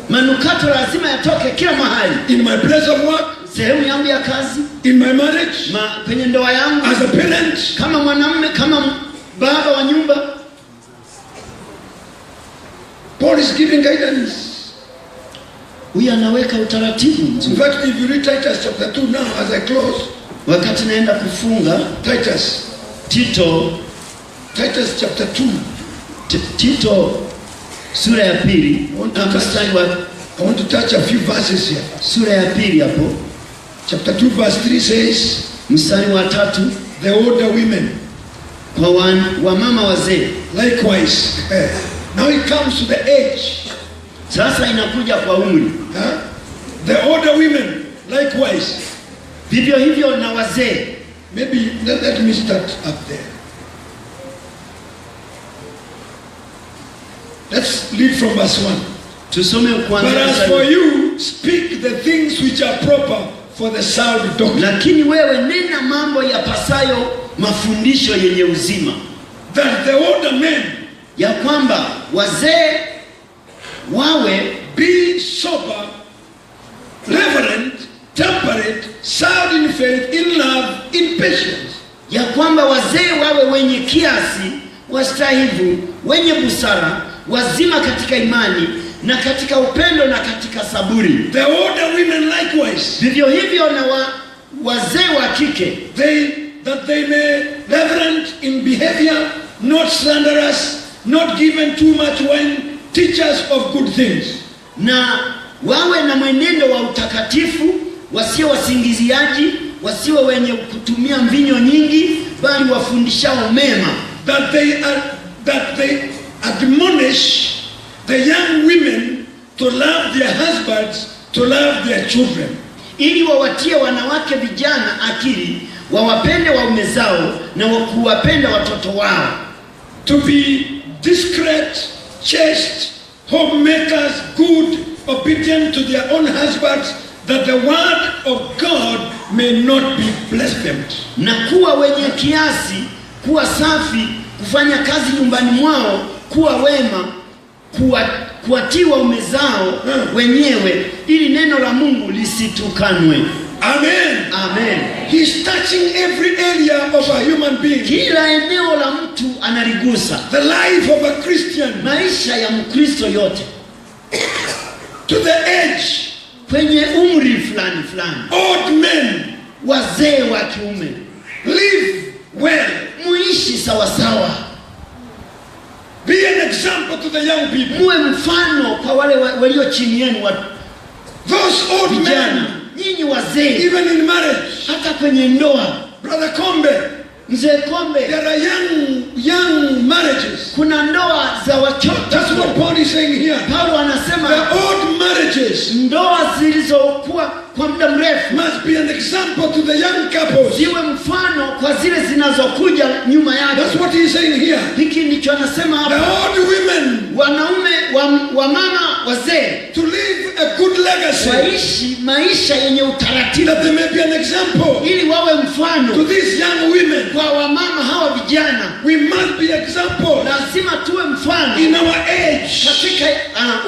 Manukato lazima yatoke kila mahali. In my place of work, Sehemu yangu ya kazi, in my marriage, kwenye ndoa yangu, as a parent, kama mwanamume, kama baba wa nyumba. Paul is giving guidance. Huyu anaweka utaratibu In mzuri. fact, if you read Titus chapter 2 now as I close, Wakati naenda kufunga, Tito chapter 2. Tito sura ya pili, I want to touch a few verses here. Sura ya pili hapo. Chapter 2 verse 3 says, mstari wa 3, the older women, kwa wamama wazee. Likewise, now it comes to the age. Sasa inakuja kwa umri. The older women, likewise. Vivyo hivyo na wazee. Maybe let me start up there. Let's read from verse 1. But as for you, speak the things which are proper for the sound doctrine. Lakini wewe nena mambo yapasayo mafundisho yenye uzima. That the older men, ya kwamba wazee wawe be sober, reverent, temperate, sound in faith, in love, in patience. Ya kwamba wazee wawe wenye kiasi, wastahivu, wenye busara, wazima katika imani na katika upendo na katika saburi. The older women likewise. Vivyo hivyo na wazee wa kike. That they may reverent in behavior, not slanderous, not given too much wine, teachers of good things. Na wawe na mwenendo wa utakatifu, wasio wasingiziaji, wasio wenye kutumia mvinyo nyingi, bali wafundishao mema. That they admonish the young women to love their husbands, to love their children. Ili wawatie wanawake vijana akili, wawapende waume zao na kuwapenda watoto wao. To be discreet, chaste, homemakers, good, obedient to their own husbands, that the word of God may not be blasphemed. Na kuwa wenye kiasi, kuwa safi, kufanya kazi nyumbani mwao, kuwa wema, kuwatii waume zao wenyewe, ili neno la Mungu lisitukanwe. Amen. Amen. He's touching every area of a human being. Kila eneo la mtu analigusa. The life of a Christian. Maisha ya Mkristo yote. To the age. Kwenye umri fulani. Old men. Wazee wa kiume. Live well. Muishi sawasawa. Be an example to the young people. Muwe mfano kwa wale walio chini yenu. Those old men. Nyinyi wazee. Even in marriage. Hata kwenye ndoa. Brother Kombe. Mzee Kombe. There are young marriages. Kuna ndoa za watoto. That's what Paul is saying here. Paulo anasema the old marriages. Ndoa zilizokuwa kwa muda mrefu must be an example to the young couples. Ziwe mfano kwa zile zinazokuja nyuma yake. That's what he is saying here. Hiki ndicho anasema hapa. The old women. Wanaume wa mama wazee. To live a good legacy. Waishi maisha yenye utaratibu. That they may be an example. Ili wawe mfano. To these young women. Kwa wamama hawa vijana. We must be example. Lazima tuwe mfano. In our age. Katika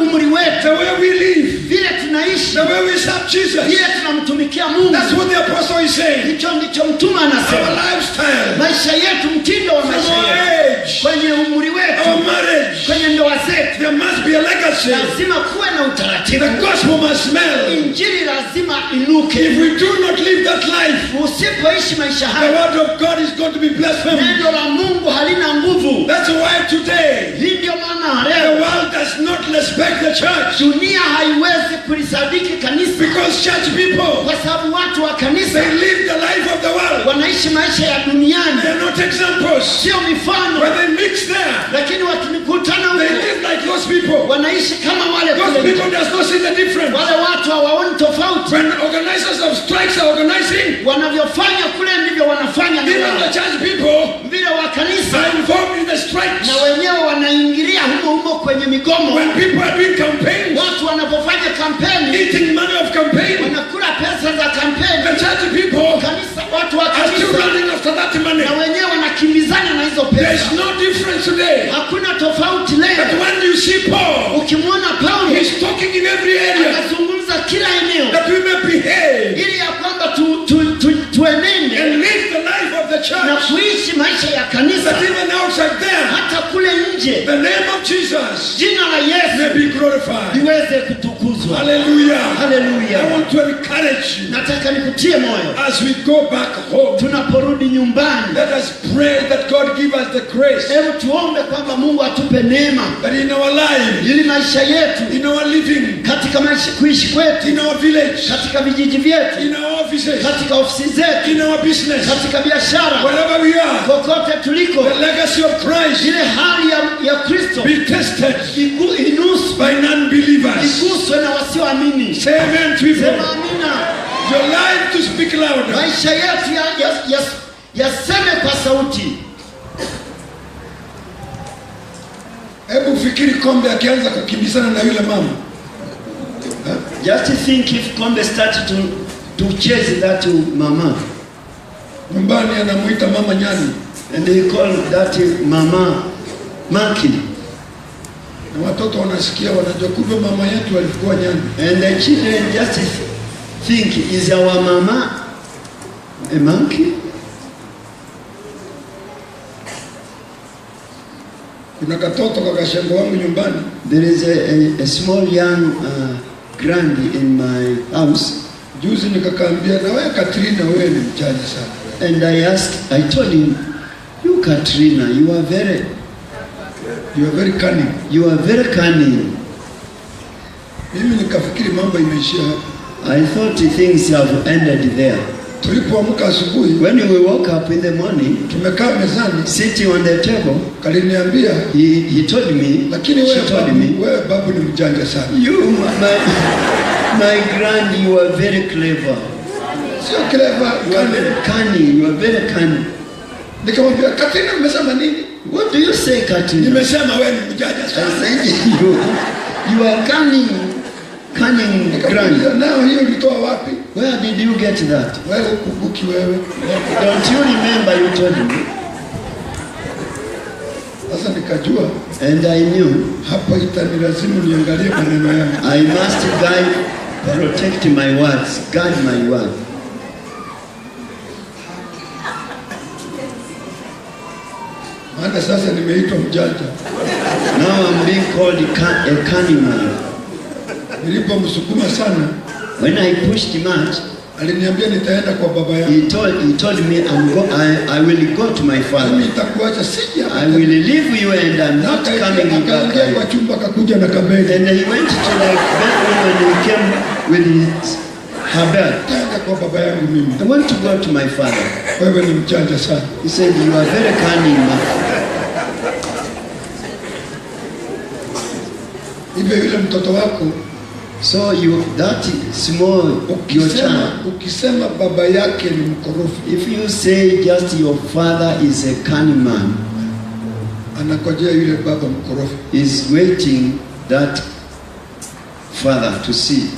umri wetu. The way we live. Vile tunaishi. The way we serve Jesus. Vile tunamtumikia Mungu. That's what the apostle is saying. Hicho ndicho mtume anasema. Our lifestyle. Maisha yetu, mtindo wa maisha yetu. Kwenye umri wetu. Our marriage. Kwenye ndoa zetu. There must be a legacy. Lazima kuwe na utaratibu. The gospel must smell. Injili lazima inuke. If we do not live that life, usipoishi maisha haya, the word of God is going to be blasphemed. Neno la Mungu halina nguvu. That's why today, hii ndio maana the leo world does not respect the church. Dunia haiwezi kulisadiki kanisa. Because church people, kwa sababu watu wa kanisa, they live the life of the world. Wanaishi maisha ya duniani. They are not examples. Sio mifano. When they mix there, lakini wakikutana they live like those people. Wanaishi kama wale. Those people does not see the difference. Wale watu hawaoni tofauti. When organizers of strikes are organizing, wanavyofanya kule ndivyo wanafanya. Even the church people, vile wa kanisa, are involved in the strikes. Na wenyewe wanaingilia humo kwenye migomo. When people are doing campaigns, watu wanapofanya kampeni, eating money of campaign, wanakula pesa za kampeni. the church people kanisa, watu wa are still kanisa running after that money. na wenyewe wanakimbizana na hizo There is pesa. no difference today. Hakuna tofauti But leo. when you see Paul, Ukimwona Paulo he's talking in every area anazungumza kila eneo that we may behave ili ya kwamba tuenende and live the life of the na church. kuishi maisha ya kanisa. That even outside there, Hata kule nje the name of Jesus jina la may Yesu be glorified. liweze kutukuzwa. Hallelujah. I Haleluya. want to encourage you Nataka nikutie moyo as we go back home. tunaporudi nyumbani. Let us pray that God give us the grace Hebu tuombe kwamba Mungu atupe neema that in our lives, ili maisha yetu, in our living, katika maisha kuishi kwetu, in our village, katika vijiji vyetu, in our offices, katika ofisi zetu, in our business, katika biashara, wherever we are, kokote tuliko, the legacy of Christ ile hali ya Kristo be tested inuswe, by non-believers. iguswe na wasioamini. Say amen, people. Sema amina. Your life to speak louder. Maisha yetu yaseme kwa sauti. Hebu fikiri Kombe akianza kukimbizana na yule mama. Just think if Kombe started to chase that mama. Nyumbani anamuita mama nyani. And they call that mama monkey. Na watoto wanasikia, wanajua kumbe mama yetu walikuwa nyani. And the children just think, is our mama a monkey? Kuna katoto kwa kashengo wangu nyumbani. There is a small young granny in my house. Juzi nikakaambia, na wewe Katrina, wewe ni mjanja sana. And I told him, you Katrina, you are very cunning. You are very cunning. Mimi nikafikiri mambo imeishia hapo. I thought things have ended there. Tulipoamka asubuhi, When we woke up in the morning, tumekaa mezani, sitting on the table, kaliniambia, he told me, lakini wewe babu ni mjanja sana. You, my grand, you are very clever. Sio clever, You are very cunning. You are very cunning. Nikamwambia, Katrina, umesema nini? What do you say, Katrina? Nimesema wewe ni mjanja sana. I said you are cunning grand. Nao hiyo ulitoa wapi? Where did you get that? Wewe ukubuki wewe. Don't you remember you told me? Sasa nikajua, And I knew hapa itanilazimu niangalie maneno yangu. I must protect my words, guard my word. Maana sasa nimeitwa mjanja. Now I'm being called a cunning man. Nilipomsukuma sana, When I pushed much, aliniambia nitaenda kwa baba yangu. he told me I will go to my Mimi father. nitakuacha sija. I will leave you and I'm not coming back. Akaingia kwa chumba, akakuja na kabegi. And he went to the bedroom and he came with her bed. Nitaenda kwa baba yangu mimi. I want to go to my father. Wewe ni mjanja sana. He said, you are very cunning man. Hivyo yule mtoto wako, So that small your child, ukisema baba yake ni mkorofi, if you say just your father is a cunning man, anakojea yule baba mkorofi. is waiting that father to see.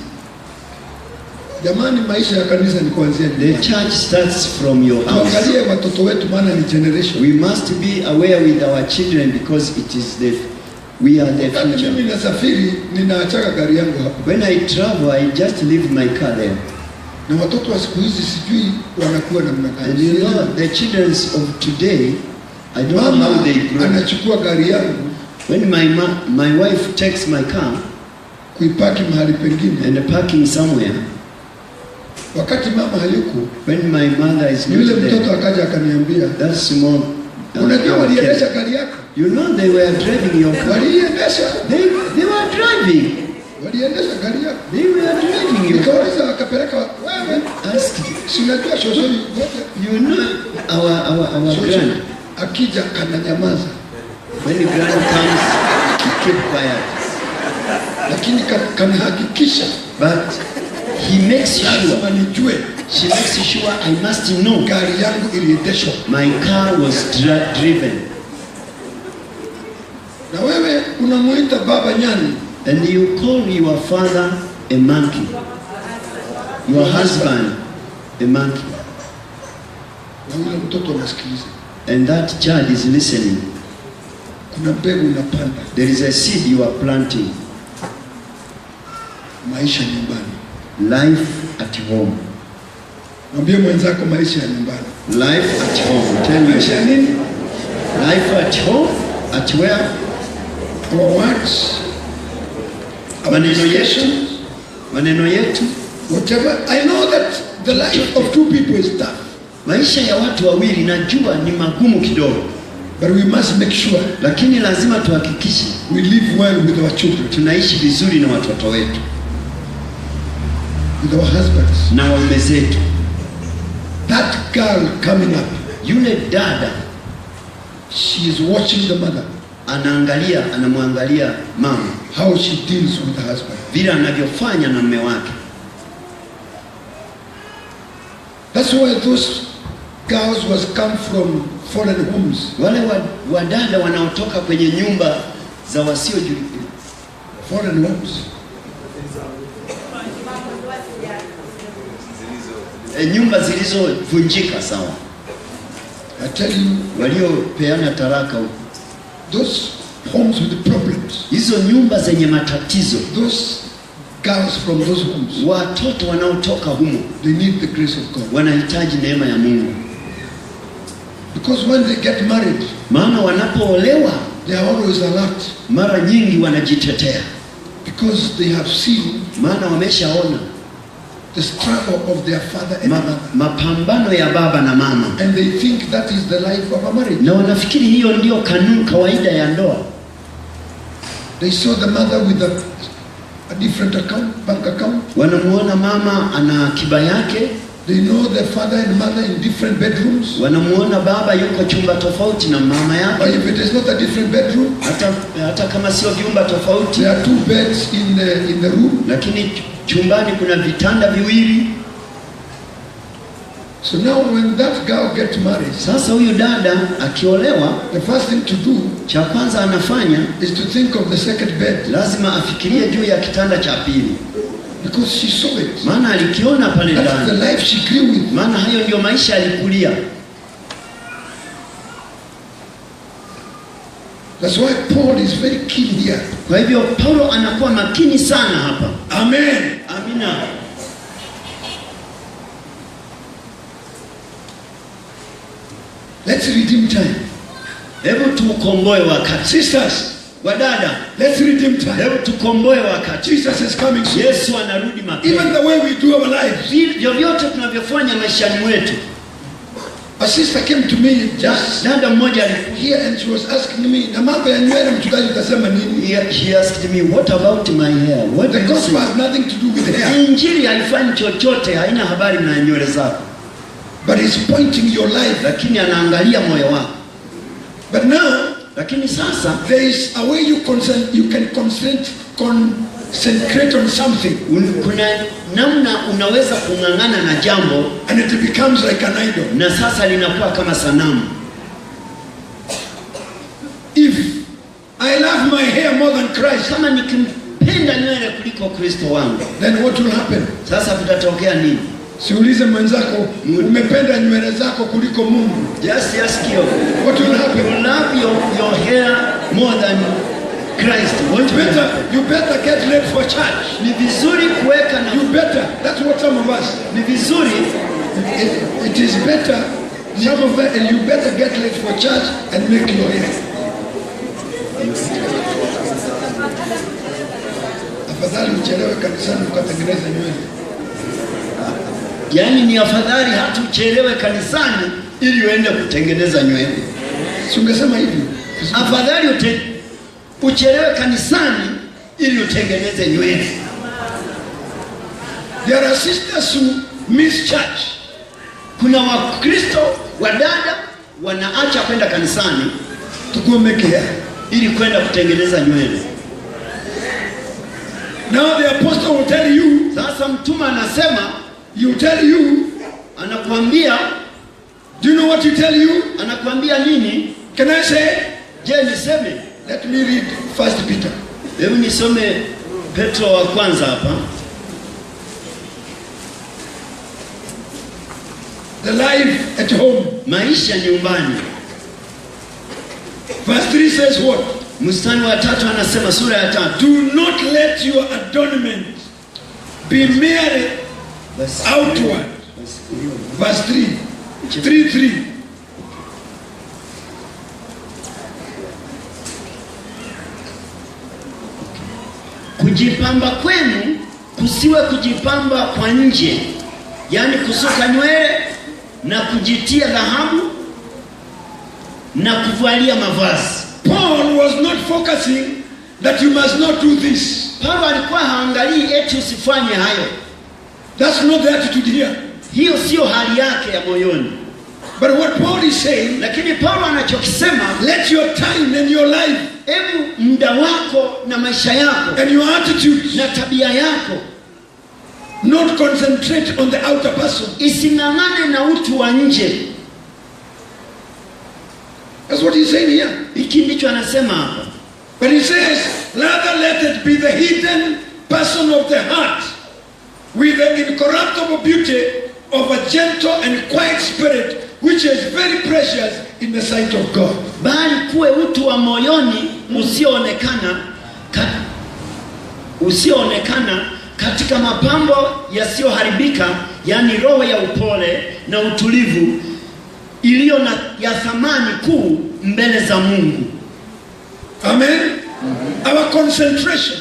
Jamani, maisha ya kanisa ni kuanzia The church starts from your house. tuangalie watoto wetu, maana ni generation. We must be aware with our children because it is we are the Wakati mimi future. nasafiri, ninaachaka gari yangu hapa, When I travel, I just leave my car there. na watoto wa siku hizi sijui wanakuwa namna And you know, gani. the children of today, I don't know Mama how they grow. anachukua gari yangu When my wife takes my car kuipaki mahali pengine, and parking somewhere, wakati mama hayuko, when my mother is yule not mtoto there, akaja akaniambia, that small, unajua waliendesha gari yako? you know they were driving your car. Waliendesha, They were driving. waliendesha gari yako. They were driving your car. Nikauliza, wakapeleka wewe, Ask, si unajua shosho you know our grand. akija kananyamaza, When the grand comes, he keep quiet. lakini kanahakikisha But he makes sure, lazima nijue she makes sure I must know gari yangu iliendeshwa. my car was driven. Na wewe unamuita baba nyani, And you call your father a monkey, your husband a monkey. Na yule mtoto anasikiliza. And that child is listening. Kuna mbegu unapanda. There is a seed you are planting. Maisha nyumbani. Life at home. Mwambie mwenzako maisha ya nyumbani. Life at home. Tell me. Maisha nini? Life at home. At where? Our words. Maneno yetu. Whatever. I know that the life of two people is tough. Maisha ya watu wawili najua ni magumu kidogo. But we must make sure. Lakini lazima tuhakikishe We live well with our children. Tunaishi vizuri na watoto wetu. With our husbands. Na waume zetu. That girl coming up. Yule dada. She is watching the mother. Anamwangalia mama. How she deals with the husband. Vile anavyofanya na mume wake. That's why those girls was come from foreign homes. Wale wadada wanaotoka kwenye nyumba za wasiojulikana. Foreign homes. Nyumba zilizovunjika sawa. I tell you, waliopeana taraka. Those homes with problems. Hizo nyumba zenye matatizo. Those girls from those homes. Watoto wanaotoka humo. They need the grace of God. Wanahitaji neema ya Mungu. Because when they get married, maana wanapoolewa, they are always alert. Mara nyingi wanajitetea. Because they have seen, maana wameshaona the struggle of their father and mother. Mapambano ya baba na mama. And they think that is the life of a marriage. Na wanafikiri hiyo ndio kanuni kawaida ya ndoa. They saw the mother with a different account, bank account. Wanamuona mama ana akiba yake. They know the father and mother in different bedrooms. Wanamuona baba yuko chumba tofauti na mama yake. Or if it is not a different bedroom, hata kama sio vyumba tofauti, there are two beds in the room. Lakini chumbani kuna vitanda viwili. So now when that girl gets married, sasa huyu dada akiolewa, the first thing to do, cha kwanza anafanya, is to think of the second bed. Lazima afikirie juu ya kitanda cha pili. Because she saw it. Maana alikiona pale ndani. That's the life she grew with. Maana hayo ndio maisha alikulia. That's why Paul is very keen here. Kwa hivyo Paulo anakuwa makini sana hapa. Amen. Amina. Let's redeem time. Hebu tukomboe wakati. Sisters, wadada, let's redeem time. Hebu tukomboe wakati. Jesus is coming soon. Yesu anarudi mapema. Even the way we do our lives. Vyovyote tunavyofanya maishani mwetu. A sister came to me just dada mmoja alikuja here and she was asking me, na mambo ya nywele mchungaji utasema nini? She asked me, what about my hair? What the gospel has nothing to do with hair. Injili haifanyi chochote, haina habari na nywele zako. But he's pointing your life. Lakini anaangalia moyo wako. But now, lakini sasa, there is a way you can concentrate on something. Kuna namna unaweza kung'ang'ana na jambo, and it becomes like an idol. Na sasa linakuwa kama sanamu. If I love my hair more than Christ, kama nikimpenda nywele kuliko Kristo wangu, then what will happen? Sasa kutatokea nini? Siulize mwenzako, umependa nywele zako kuliko Mungu. Just ask you. What will happen? You love your hair more than Christ. You better get late for church. Ni vizuri kuweka na. You better. That's what some of us. Ni vizuri. It is better. Some of them, and you better get late for church and make your hair. Afadhali uchelewe kanisani ukatengeneza nywele. Yaani ni afadhali hatuchelewe kanisani ili uende kutengeneza nywele. Si ungesema hivi? Afadhali uchelewe kanisani ili utengeneze nywele. There are sisters who miss church. Kuna Wakristo wadada wanaacha kwenda kanisani to go make hair ili kwenda kutengeneza nywele. Now the apostle will tell you. Sasa mtume anasema, you tell you, anakuambia. Do you know what he tell you? Anakuambia nini? Can I say? Je, niseme? Let me read 1 Peter. Hebu nisome Petro wa kwanza hapa. The life at home. maisha nyumbani. Verse 3 says what? Mstari wa 3 anasema, sura ya 3, Do not let your adornment be merely outward. Verse 3. 3:3. kujipamba kwenu kusiwe kujipamba kwa nje, yaani kusuka nywele na kujitia dhahabu na kuvalia mavazi. Paul was not focusing that you must not do this. Paulo alikuwa haangalii eti usifanye hayo. That's not the attitude here. Hiyo sio hali yake ya moyoni. But what Paul is saying, Lakini Paulo anachokisema, let your time and your life hebu muda wako na maisha yako and your attitude na tabia yako not concentrate on the outer person. ising'ang'ane na utu wa nje. That's what he's saying here. Hiki ndicho anasema hapa. But he says, rather let it be the hidden person of the heart with the incorruptible beauty of a gentle and quiet spirit, which is very precious in the sight of God. Bali kuwe utu wa moyoni usioonekana katika mapambo yasiyoharibika, yani roho ya upole na utulivu iliyo ya thamani kuu mbele za Mungu. Amen. Our concentration,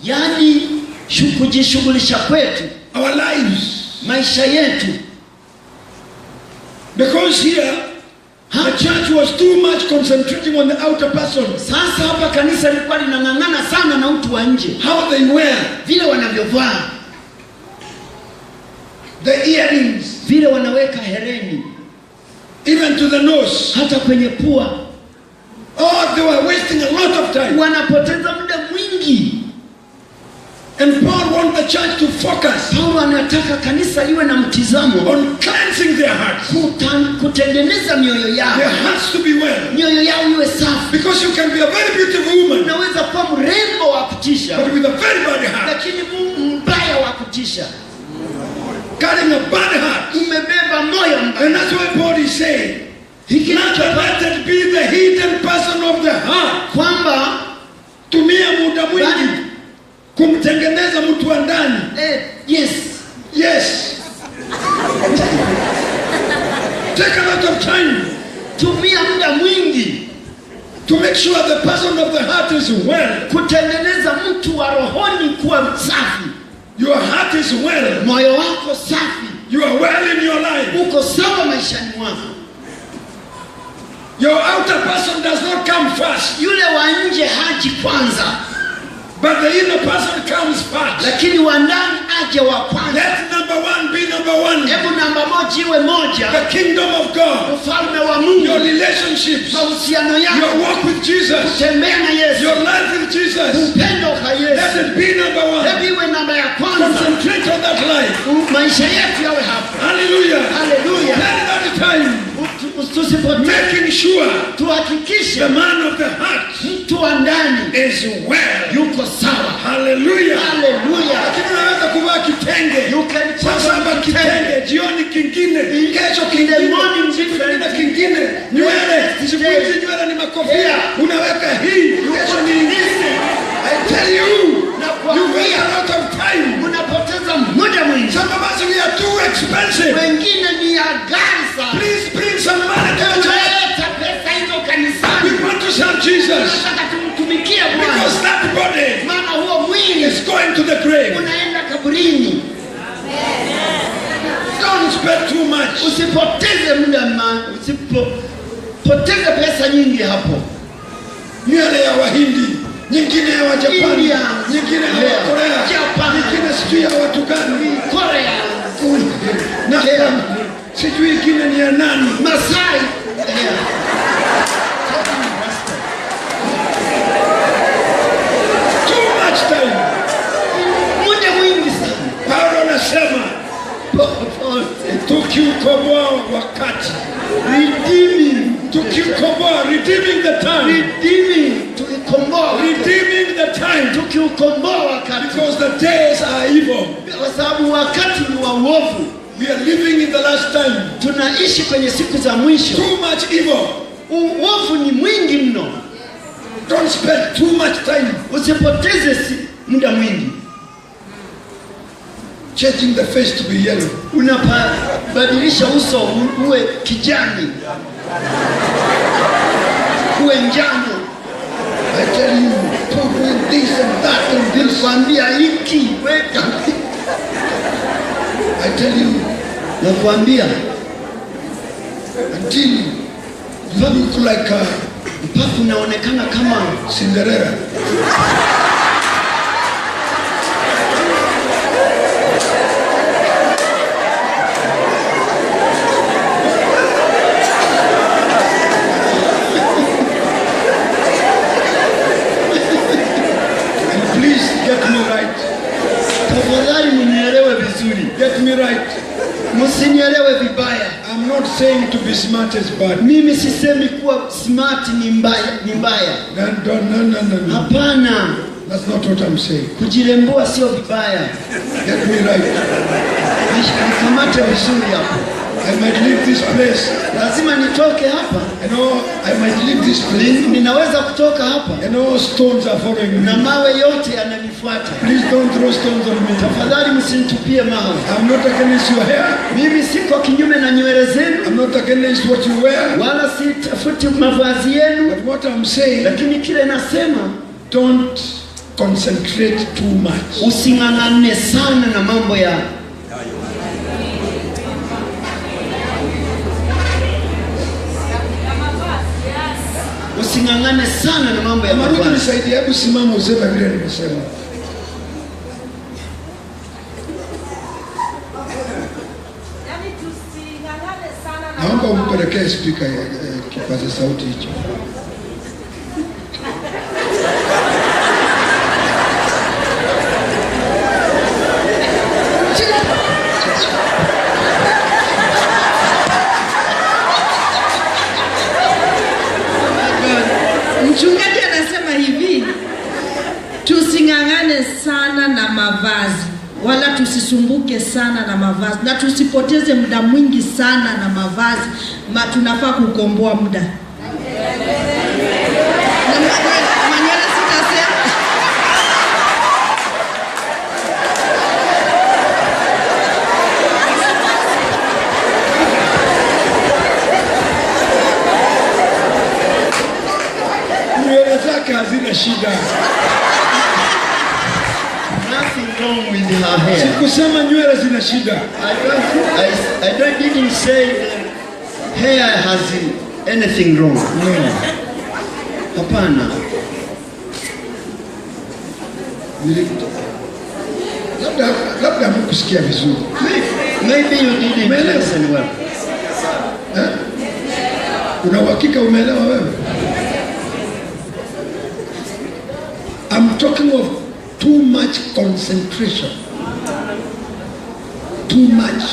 Yani kujishughulisha kwetu, our lives, maisha yetu. because here the church was too much concentrating on the outer person, Sasa hapa kanisa lilikuwa linang'ang'ana sana na utu wa nje, how they wear, vile wanavyovaa, the earrings, vile wanaweka hereni, even to the nose. hata kwenye pua. Oh, they were wasting a lot of time. Wanapoteza muda mwingi. And Paul wants the church to focus Paulo anataka kanisa liwe na mtizamo on cleansing their hearts. kutengeneza mioyo yao, Their hearts to be well. mioyo yao iwe safi. Because you can be a very beautiful woman, Unaweza kuwa mrembo wa kutisha, but with a very bad heart. lakini mbaya wa kutisha, Carrying a bad heart. umebeba moyo And mbaya. that's why Paul is saying, Hiki not let it be the hidden person of the heart. kwamba Tumia muda mwingi kumtengeneza mtu wa ndani. yes, Yes. Take a lot of time tumia muda mwingi to make sure the person of the heart is well. kutengeneza mtu wa rohoni kuwa safi. Your heart is well. Moyo wako safi, You are well in your life. uko sawa maishani mwako. Your outer person does not come first, Yule wa nje haji kwanza, but the inner person comes first. lakini wa ndani aje wa kwanza. Let number one be number one. Hebu namba moja iwe moja, The kingdom of God, ufalme wa your Mungu, relationships, mahusiano your yako, walk with Jesus, kutembea na Yesu, your life with Jesus. upendo kwa Let Yesu. it be number one. Hebu iwe namba ya kwanza, Concentrate on that life. maisha yetu yawe hapo. Hallelujah. Haleluya. Let that time making sure tuhakikishe the man of the heart mtu wa ndani is well. yuko sawa. Hallelujah. Haleluya. Lakini unaweza kuvaa kitenge. You can Sasa kitenge, jioni kingine, kesho In the kingine, morning siku different. nyingine kingine, nywele, siku hizi nywele ni makofia, Yeah. unaweka hii, kesho ni ingine. I tell you, you waste a lot of time. Unapoteza muda mwingi. Some of us, we are too expensive. Wengine ni ya ghali sana. Please bring some money to the church. Leta pesa hizo kanisani. We want to serve Jesus. Tunataka tumtumikie Bwana. Because that body Maana huo mwili is going to the grave. unaenda kaburini. Don't spend too much. Usipoteze muda, usipoteze pesa nyingi hapo. Nywele ya Wahindi, nyingine ya Wajapani, India, nyingine ya yeah, Wakorea, Japan, nyingine sijui ya watu gani, Korea, na yeah, sijui ingine ni ya nani. Masai. Yeah. Too much time. Muda mwingi sana. Paulo anasema tukiukomboa wakati, tukiukomboa, redeeming the time, redeeming the time, tukiukomboa wakati, because the days are evil. kwa sababu wakati ni wa uovu. We are living in the last time. Tunaishi kwenye siku za mwisho. Too much evil. Uovu ni mwingi mno. Don't spend too much time. Usipoteze muda mwingi. Changing the face to be yellow. Unabadilisha uso uwe kijani. Uwe njano. I tell you, doing this and that and this. Nakwambia hiki, weka. I tell you. Nakwambia. Until you look like a mpaka unaonekana kama Cinderella. Get me right. Msinielewe vibaya. I'm not saying to be smart is bad. Mimi sisemi kuwa smart ni mbaya. No. Hapana. That's not what I'm saying. Kujirembua sio vibaya. Get me right. Nikamate vizuri hapo. I might leave this place. Lazima nitoke hapa. I might leave this place. Ninaweza kutoka hapa. Stones are following me. Na mawe yote yananifuata. Please don't throw stones on me. Tafadhali msinitupie mawe. I'm not against your hair. Mimi siko kinyume na nywele zenu. I'm not against what you wear. Wala sitafuti mavazi yenu. But what I'm saying, lakini kile nasema, don't concentrate too much. Using'ang'ane sana na mambo ya Using'ang'ane sana na mambo ya mavazi. Nisaidie, hebu simama useme vile nimesema. Naomba umpelekee speaker kipaza sauti hicho. Mchungaji anasema hivi, tusing'ang'ane sana na mavazi, wala tusisumbuke sana na mavazi, na tusipoteze muda mwingi sana na mavazi, tunafaa kukomboa muda. Manywele sitasema. Hazina shida. Nothing wrong with her hair. Sikusema nywele zina shida. I didn't say hair has anything wrong. No. Hapana. Labda mkusikia vizuri. Maybe you didn't listen well. Una uhakika umeelewa wewe? I'm talking of too much concentration. Too much.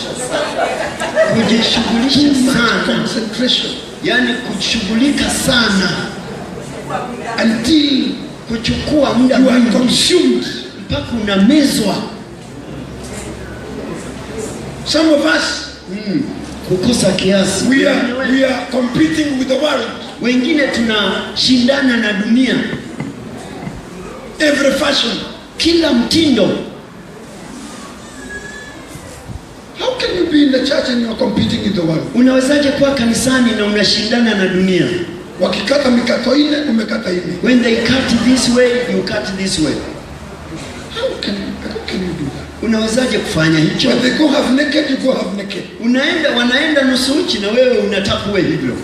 Kujishughulisha sana. Concentration. Yani kushughulika sana. Until kuchukua muda you are consumed. Mpaka unamezwa. Some of us kukosa kiasi. We are competing with the world. Wengine tunashindana na dunia. Every fashion, kila mtindo. How can you be in the church and you are competing with the world? Unawezaje kuwa kanisani na unashindana na dunia? Wakikata mikato ile, umekata ile. When they cut this way, you cut this way. How can you do that? Unawezaje kufanya hicho? When they go half naked, you go half naked. Wanaenda nusu uchi na wewe unataka uwe hivyo.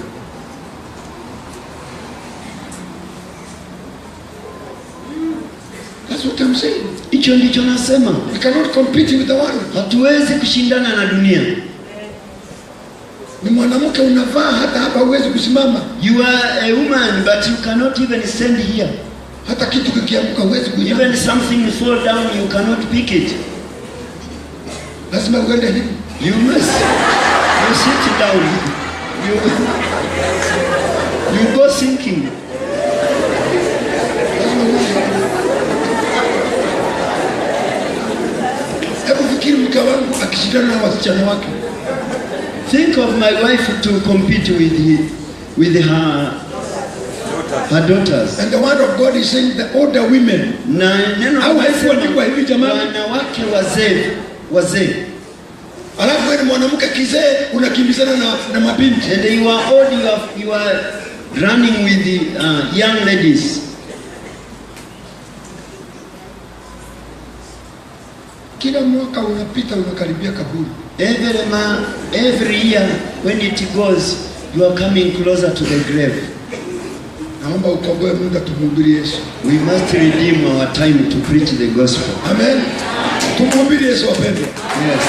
That's what I'm saying. Hicho ndicho nasema. We cannot compete with the world. Hatuwezi kushindana na dunia. Ni mwanamke unavaa hata hapa huwezi kusimama. You are a woman but you cannot even stand here. Hata kitu kikianguka huwezi kunyanyua. Even something fall down you cannot pick it. Lazima uende hivi. You must. You sit down. You go sinking. Fikiri mke wangu akishindana na wasichana wake. Think of my wife to compete with her daughters. And the word of God is saying the older women. Na neno Au haikuandikwa hivi jamani? wanawake wazee. Alafu wewe mwanamke kizee unakimbizana na mabinti. And you are old, you are running with the young ladies. Kila mwaka unapita unakaribia kaburi. Every year when it goes, you are coming closer to the grave. Naomba ukomboe muda tumhubiri Yesu. We must redeem our time to preach the gospel. Amen. Tumhubiri Yesu wapendwa. Yes.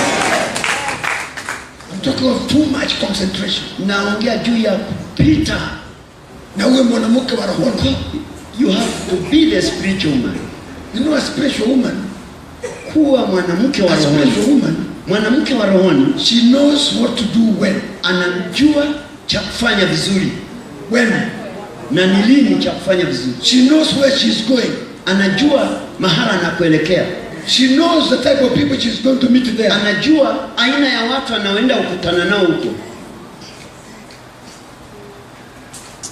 I'm talking of too much concentration. Naongea juu ya kupita. Na uwe mwanamke wa rohoni. You have to be the spiritual man. You know a spiritual woman. Kuwa mwanamke wa rohoni. Mwanamke wa rohoni, she knows what to do when. Anajua cha kufanya vizuri. When? Na ni lini cha kufanya vizuri. She knows where she's going. Anajua mahala anakuelekea. She knows the type of people she's going to meet there. Anajua aina ya watu anaoenda kukutana nao huko.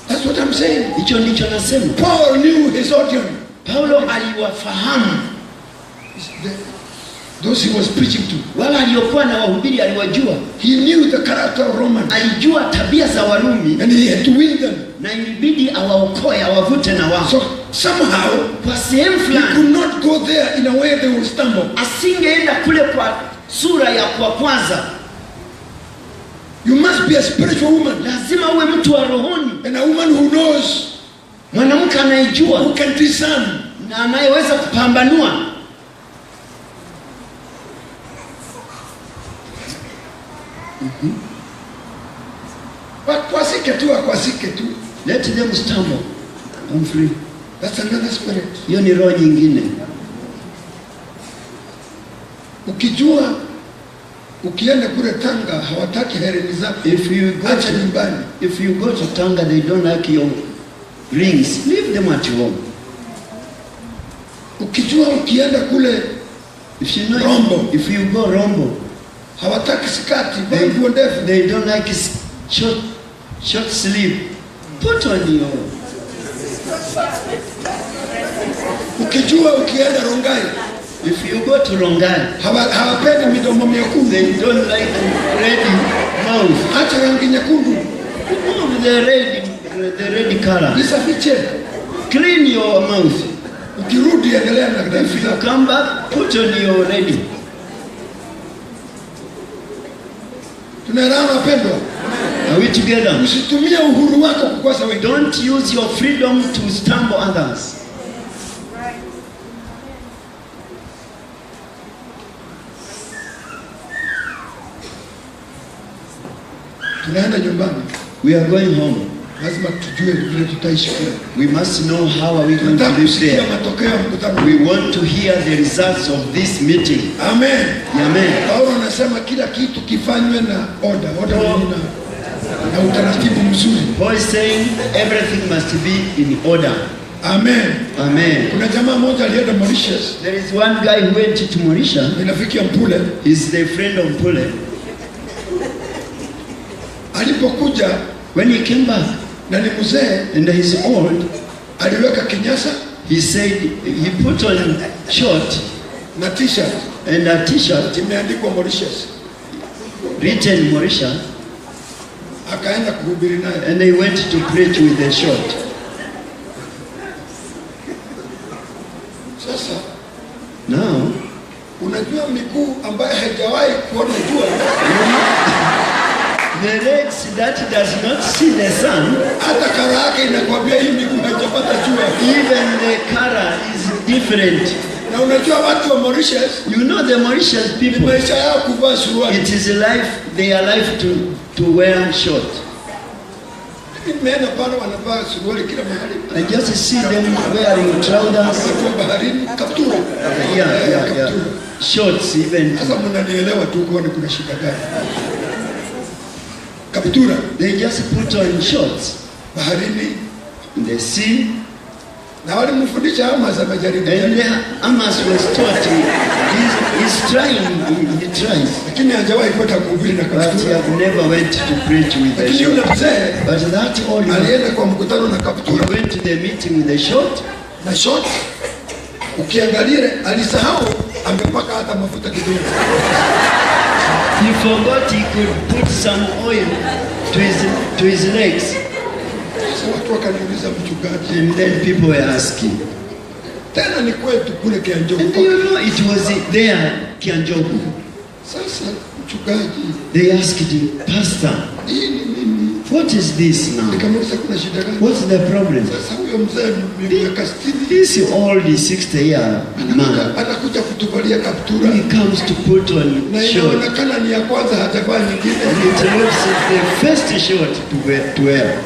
That's what I'm saying. Hicho ndicho nasema. Paul knew his audience. Paulo aliwafahamu those he was preaching to. Wala aliokuwa na wahubiri aliwajua. He knew the character of Romans. Alijua tabia za Warumi. And he had to win them. Na ilibidi awaokoe, awavute na wao. So somehow, kwa sehemu fulani, he could not go there in a way they will stumble. Asingeenda kule kwa sura ya kwa kwanza. You must be a spiritual woman. Lazima uwe mtu wa rohoni. And a woman who knows. Mwanamke anayejua. Who can discern. Na anayeweza kupambanua. Wasike tu. Let them stumble. I'm free. That's another spirit. Hiyo ni roho nyingine. Ukijua ukienda kule Tanga hawataki hereni zako. Acha nyumbani. If you go to Tanga they don't like your rings. Leave them at home. Ukijua ukienda kule Rombo, if you go Rombo, hawataki skati, they don't like short sleeve. Put on your. Ukijua ukienda Rongai, if you go to Rongai, hawapendi midomo myekundu. They don't like red mouth. Acha rangi nyekundu. Remove the red color. Nisafiche. Clean your mouth. Ukirudi endelea na damu. If you come back, put on your red. Tunaelewana wapendwa? Are we together? Usitumie uhuru wako kukosa wengine. Don't use your freedom to stumble others. Tunaenda nyumbani. We are going home. Lazima tujue vile tutaishi kule. We must know how are we going to live there. We want to hear the results of this meeting. Amen. Amen. Paulo anasema kila kitu kifanywe na order na utaratibu mzuri. Paul is saying everything must be in order. Amen. Amen. Kuna jamaa mmoja alienda Mauritius. There is one guy who went to Mauritius. Ni rafiki ya Mpule. He's the friend of Mpule. Alipokuja, when he came back, na ni mzee and he's old, aliweka kinyasa. He said he put on short na t-shirt and a t-shirt imeandikwa Mauritius, written Mauritius. Akaenda kuhubiri naye. And he went to preach with the short. Sasa now unajua miguu ambaye haijawahi kuona jua, the legs that does not see the sun, hata kara yake inakwambia hii miguu haijapata jua. Even the color is different. Na unajua watu wa Mauritius, you know the Mauritius people, maisha yao kuvaa suruali. It is life, they are life to wear short. Nimeenda pale wanavaa suruali kila mahali. I just see them wearing trousers. Kwa baharini, kaptura. Yeah. Shorts even. Sasa mnanielewa tu kwa kuna shida gani? Kaptura. They just put on shorts. Baharini, in the sea. Na wale mfundisha Amos amejaribu. And Amos was taught, he's trying, he tries. Lakini hajawahi kwenda kuhubiri na But he kaptura. have never went to preach with a Lakini yule shot. mzee But that old man, alienda kwa mkutano na he kaptura went to the meeting with a shot. na short. Ukiangalia alisahau amepaka hata mafuta kidogo. He forgot he could put some oil to his legs. Sasa watu wakaniuliza mchungaji, And then people were asking. tena ni kwetu kule Kianjogu. And you know, it was there, Kianjogu. Sasa mchungaji, They asked him, Pastor, hii ni nini? what is this now? Nikamuuliza kuna shida gani? What's the problem? Sasa huyo mzee miaka 60 This old 60-year man, anakuja kutuvalia kaptura he comes to put on na short. inaonekana ni ya kwanza, hajavaa nyingine. It looks the first short to wear.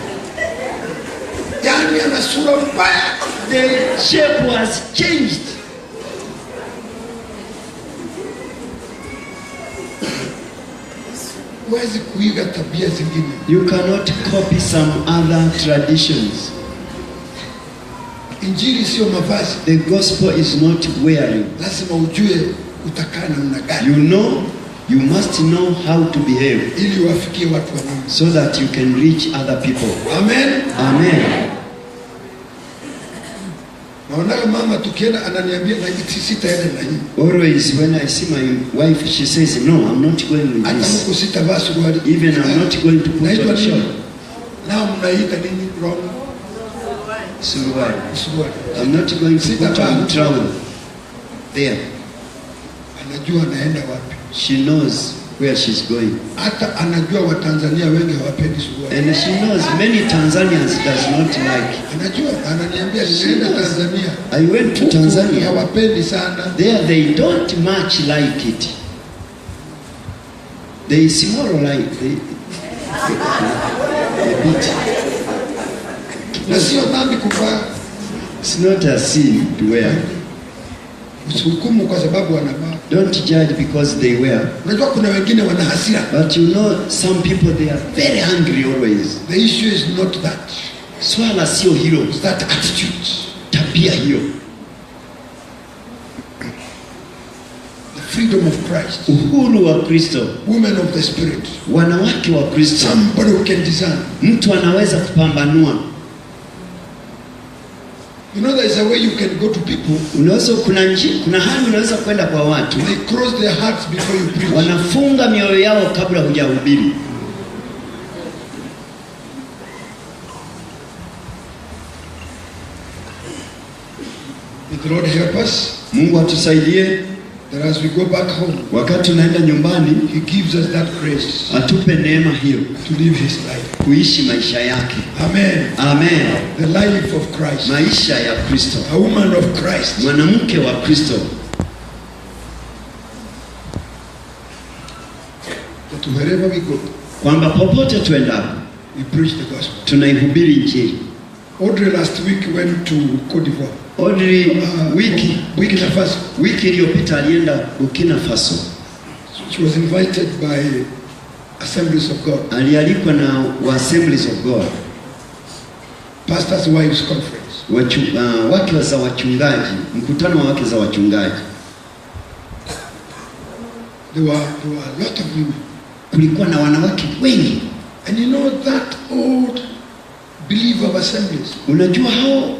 Yaani ana sura mbaya. The shape was changed. Huwezi kuiga tabia zingine. You cannot copy some other traditions. Injili sio mavazi, The gospel is not wearing. lazima ujue utakaa namna gani You must know how to behave ili wafikie watu wa Mungu. so that you can reach other people. Amen. Amen. Naona mama tukienda ananiambia na sitaenda na hii. Always when I see my wife, she says, no, I'm not going with Hata this. mko sitavaa suruali. Even I'm not going to put Naitwa on nini? short. Nao mnaita nini wrong? Suruali. Suruali. I'm not going to put on trouble. There. Anajua anaenda wapi. She knows where she's going. Hata anajua Watanzania wengi hawapendi suruali. And she knows many Tanzanians does not like. Anajua, ananiambia nilienda Tanzania. I went to Huku Tanzania. hawapendi sana. There they don't much like it. They small like they a bit. Na sio dhambi kuvaa. It's not a sin to wear. Usihukumu kwa sababu wanavaa. Don't judge because they wear. Unajua kuna wengine wana hasira. But you know some people they are very angry always. The issue is not that. Swala sio hilo, It's that attitude. tabia hiyo. The freedom of Christ. Uhuru wa Kristo, Women of the Spirit. wanawake wa Kristo. Somebody who can discern. Mtu anaweza kupambanua. You know there is a way you can go to people. Unaweza kuna hali unaweza kwenda kwa watu. They cross their hearts before you preach. Wanafunga mioyo yao kabla hujahubiri. May the Lord help us. Mungu atusaidie That as we go back home, wakati tunaenda nyumbani, He gives us that grace atupe neema hiyo to live His life. kuishi maisha yake. Amen. Amen. The life of Christ. Maisha ya Kristo, A woman of Christ. mwanamke wa Kristo, That wherever we go, kwamba popote tuendapo we preach the gospel. tunaihubiri Injili. Audrey last week went to Cote d'Ivoire. Audrey Burkina Faso. wiki iliyopita alienda Burkina Faso. She was invited by Assemblies of God, Alialikwa na wa Assemblies of God, Pastors' Wives Conference. wake za wachungaji, mkutano wa wake za wachungaji. There were a lot of women. Kulikuwa na wanawake wengi. And you know that old believer of Assemblies, Unajua hao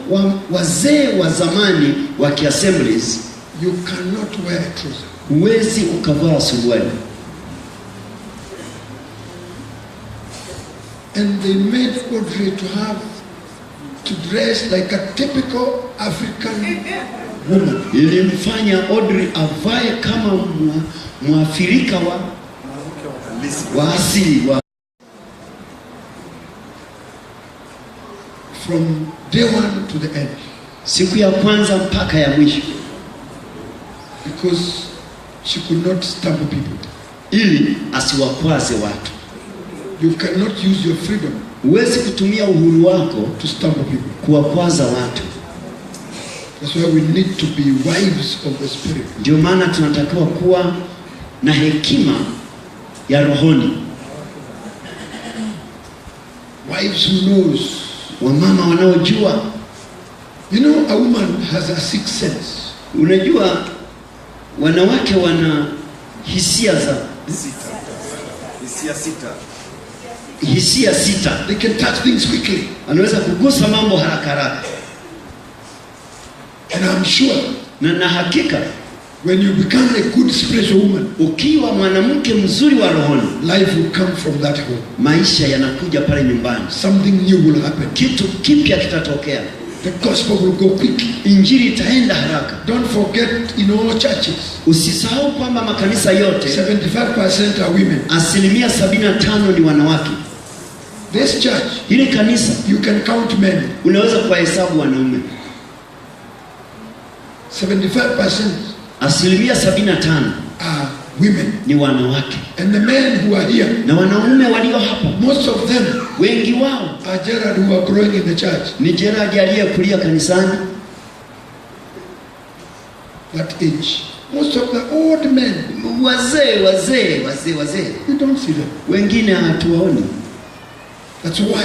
wazee wa zamani wa Assemblies, you cannot wear a trouser. huwezi ukavaa suruali. And they made Audrey to dress like a typical African woman. Ilimfanya Audrey avae kama Mwafrika wa asili wa. From day one to the end. Siku ya kwanza mpaka ya mwisho. Because she could not stumble people. Ili asiwakwaze watu. You cannot use your freedom. Huwezi kutumia uhuru wako to stumble people. Kuwakwaza watu. That's why we need to be wives of the Spirit. Ndio maana tunatakiwa kuwa na hekima ya rohoni. Wives who knows. Wamama wanaojua. You know, a woman has a sixth sense. Unajua wanawake wana hisia sita. They can touch things quickly. Anaweza kugusa mambo haraka. And I'm sure na hakika when you become a good spiritual woman, ukiwa mwanamke mzuri wa rohoni, life will come from that home. Maisha yanakuja pale nyumbani. Something new will happen. Kitu kipya kitatokea. The gospel will go quickly. Injili itaenda haraka. Don't forget, in all churches, usisahau kwamba makanisa yote 75% are women. 75% ni wanawake. This church, hili kanisa, you can count men. Unaweza kuhesabu wanaume. 75%. 75% are women. Ni wanawake. And the men who are here, na wanaume walio hapa, most of them, wengi wao, are Gerard who are growing in the church. Ni Gerard aliyekulia kanisani. That age. Most of the old men, wazee. you don't see them. Wengine hatuwaoni. That's why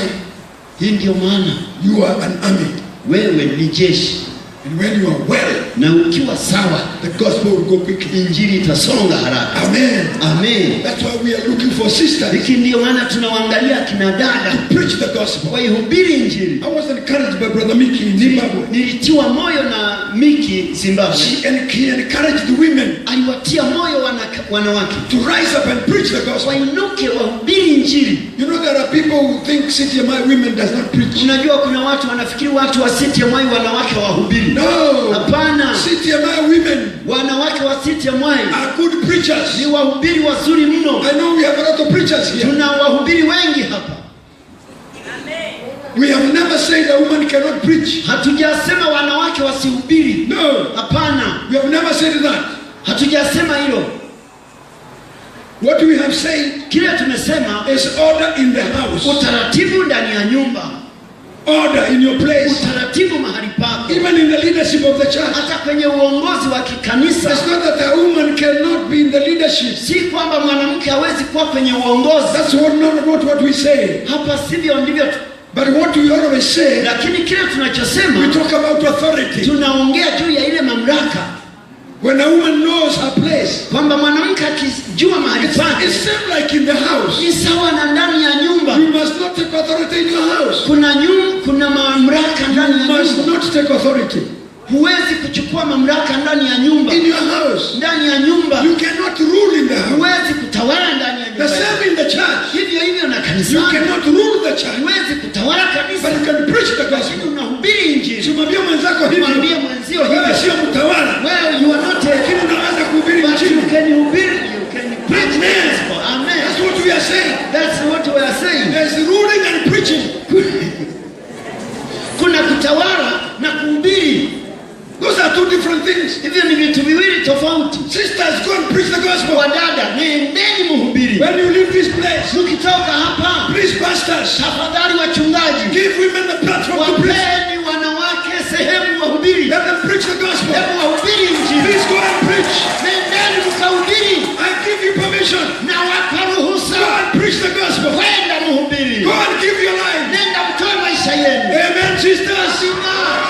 hii ndio maana you are an army. Wewe ni jeshi. And when you are well, na ukiwa sawa, the gospel will go quickly. Injili itasonga haraka. Amen. Amen. That's why we are looking for sisters. Hiki ndio maana tunawaangalia kina dada to preach the gospel. Waihubiri Injili. I was encouraged by Brother Mickey in Zimbabwe. Nilitiwa moyo na Mickey Zimbabwe. He encouraged the women. Aliwatia moyo wanawake to rise up and preach the gospel. Wainuke wahubiri Injili. You know, there are people who think CTMI women does not preach. Unajua kuna watu wanafikiri watu wa CTMI wanawake wahubiri. No. Hapana. CTMI women, wanawake wa CTMI, are good preachers. Ni wahubiri wazuri mno. I know we have a lot of preachers here. Tuna wahubiri wengi hapa. Amen. We have never said a woman cannot preach. Hatujasema wanawake wasihubiri. No. Hapana. We have never said that. Hatujasema hilo. What we have said, kile tumesema, is order in the house. Utaratibu ndani ya nyumba. Order in your place. Utaratibu mahali pako. Even in the leadership of the church. Hata kwenye uongozi wa kikanisa. It's not that a woman cannot be in the leadership. Si kwamba mwanamke hawezi kuwa kwenye uongozi. That's not what we say. Hapa sivyo ndivyo. But what we always say, lakini kile tunachosema, we talk about authority. Tunaongea juu ya ile mamlaka. When a woman knows her place, kwamba mwanamke akijua mahali pake, it's same like in the house. Ni sawa na ndani ya nyumba. You must not take authority in your house. Kuna mamlaka ndani ya nyumba. You must not take authority. Huwezi kuchukua mamlaka ndani ya nyumba. In your house. Ndani ya nyumba. You cannot rule in the house. Huwezi kutawala ndani ya nyumba. The same in the church. Hivyo na kanisa. You cannot rule the church. Huwezi kutawala kanisa. But you can preach the gospel. Unahubiri Injili. Simwambie mwenzako hivi. Mwambie mwenzio hivi. Wewe sio mtawala. Well, you are not a king. Unaweza kuhubiri Injili. You can hubiri. You can preach. Amen. That's what we are saying. That's what we are saying. There's ruling and preaching. Kuna kutawala na kuhubiri. Those are two different things. Hivyo ni vitu viwili tofauti. Sisters, go and preach the gospel. Wadada, nendeni mhubiri. When you leave this place, mkitoka hapa, please pastors, tafadhali wachungaji, give women the platform to preach. Wapeni wanawake sehemu wahubiri. Let them preach the gospel. Hebu wahubiri Injili. Please go and preach. Nendeni mkahubiri. I give you permission. Na wapa ruhusa. Go and preach the gospel. Kwenda mhubiri. Go and give your life. Nenda mtoe maisha yenu. Amen, sisters.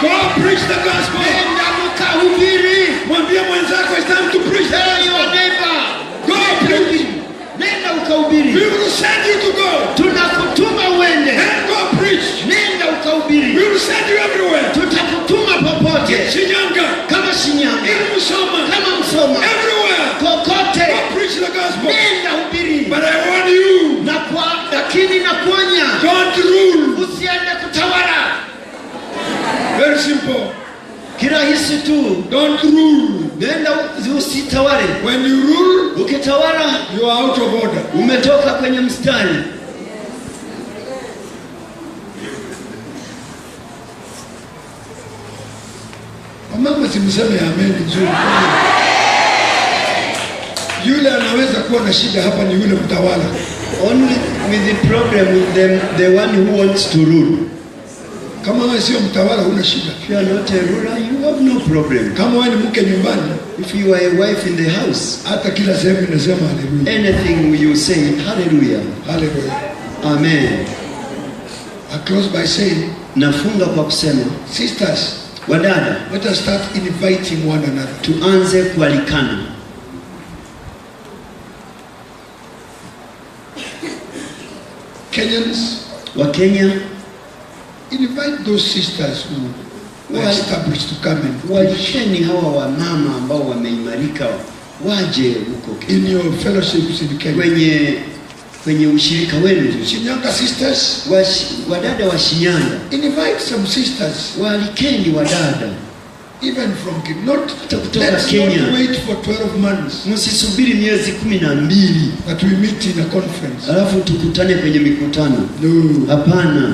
Go and preach the gospel. Nenda mkahubiri. Mwambie mwenzako it's time to preach the gospel. Your neighbor. Go and preach. Nenda ukahubiri. We will send you to go. Tunakutuma uende. And go preach. Nenda ukahubiri. We will send you everywhere. Tutakutuma popote. Shinyanga. Kama Shinyanga. In Musoma. Kama Musoma. Everywhere. Kokote. Go preach the gospel. Nenda hubiri. But I warn you. Lakini nakuonya. Don't rule. Usiende kutawala. Very simple. Kirahisi tu. Don't rule. Nenda usitawale. When you rule, ukitawala, you are out of order. Umetoka kwenye mstari. Mama simseme amen nzuri. Yule anaweza kuwa na shida hapa ni yule mtawala. Only with the problem with the one who wants to rule. Kama wewe sio mtawala huna shida. If you are not a ruler, you have no problem. Kama wewe ni mke nyumbani, if you are a wife in the house, hata kila sehemu inasema haleluya. Anything you say, hallelujah. Hallelujah. Amen. I close by saying, nafunga kwa kusema, sisters, Wadada, let us start inviting one another. tuanze kualikana. Kenyans, Wa Kenya, invite those sisters who are established to come and walisheni hawa wamama ambao wameimarika waje huko in your fellowships in Kenya. kwenye ushirika wenu. Shinyanga sisters, Wadada wa Shinyanga, invite some sisters, waalikeni wadada even from Kenya. kutoka Let's Kenya. not wait for 12 months Msisubiri miezi 12 that we meet in a conference. alafu tukutane kwenye mikutano. No, Hapana,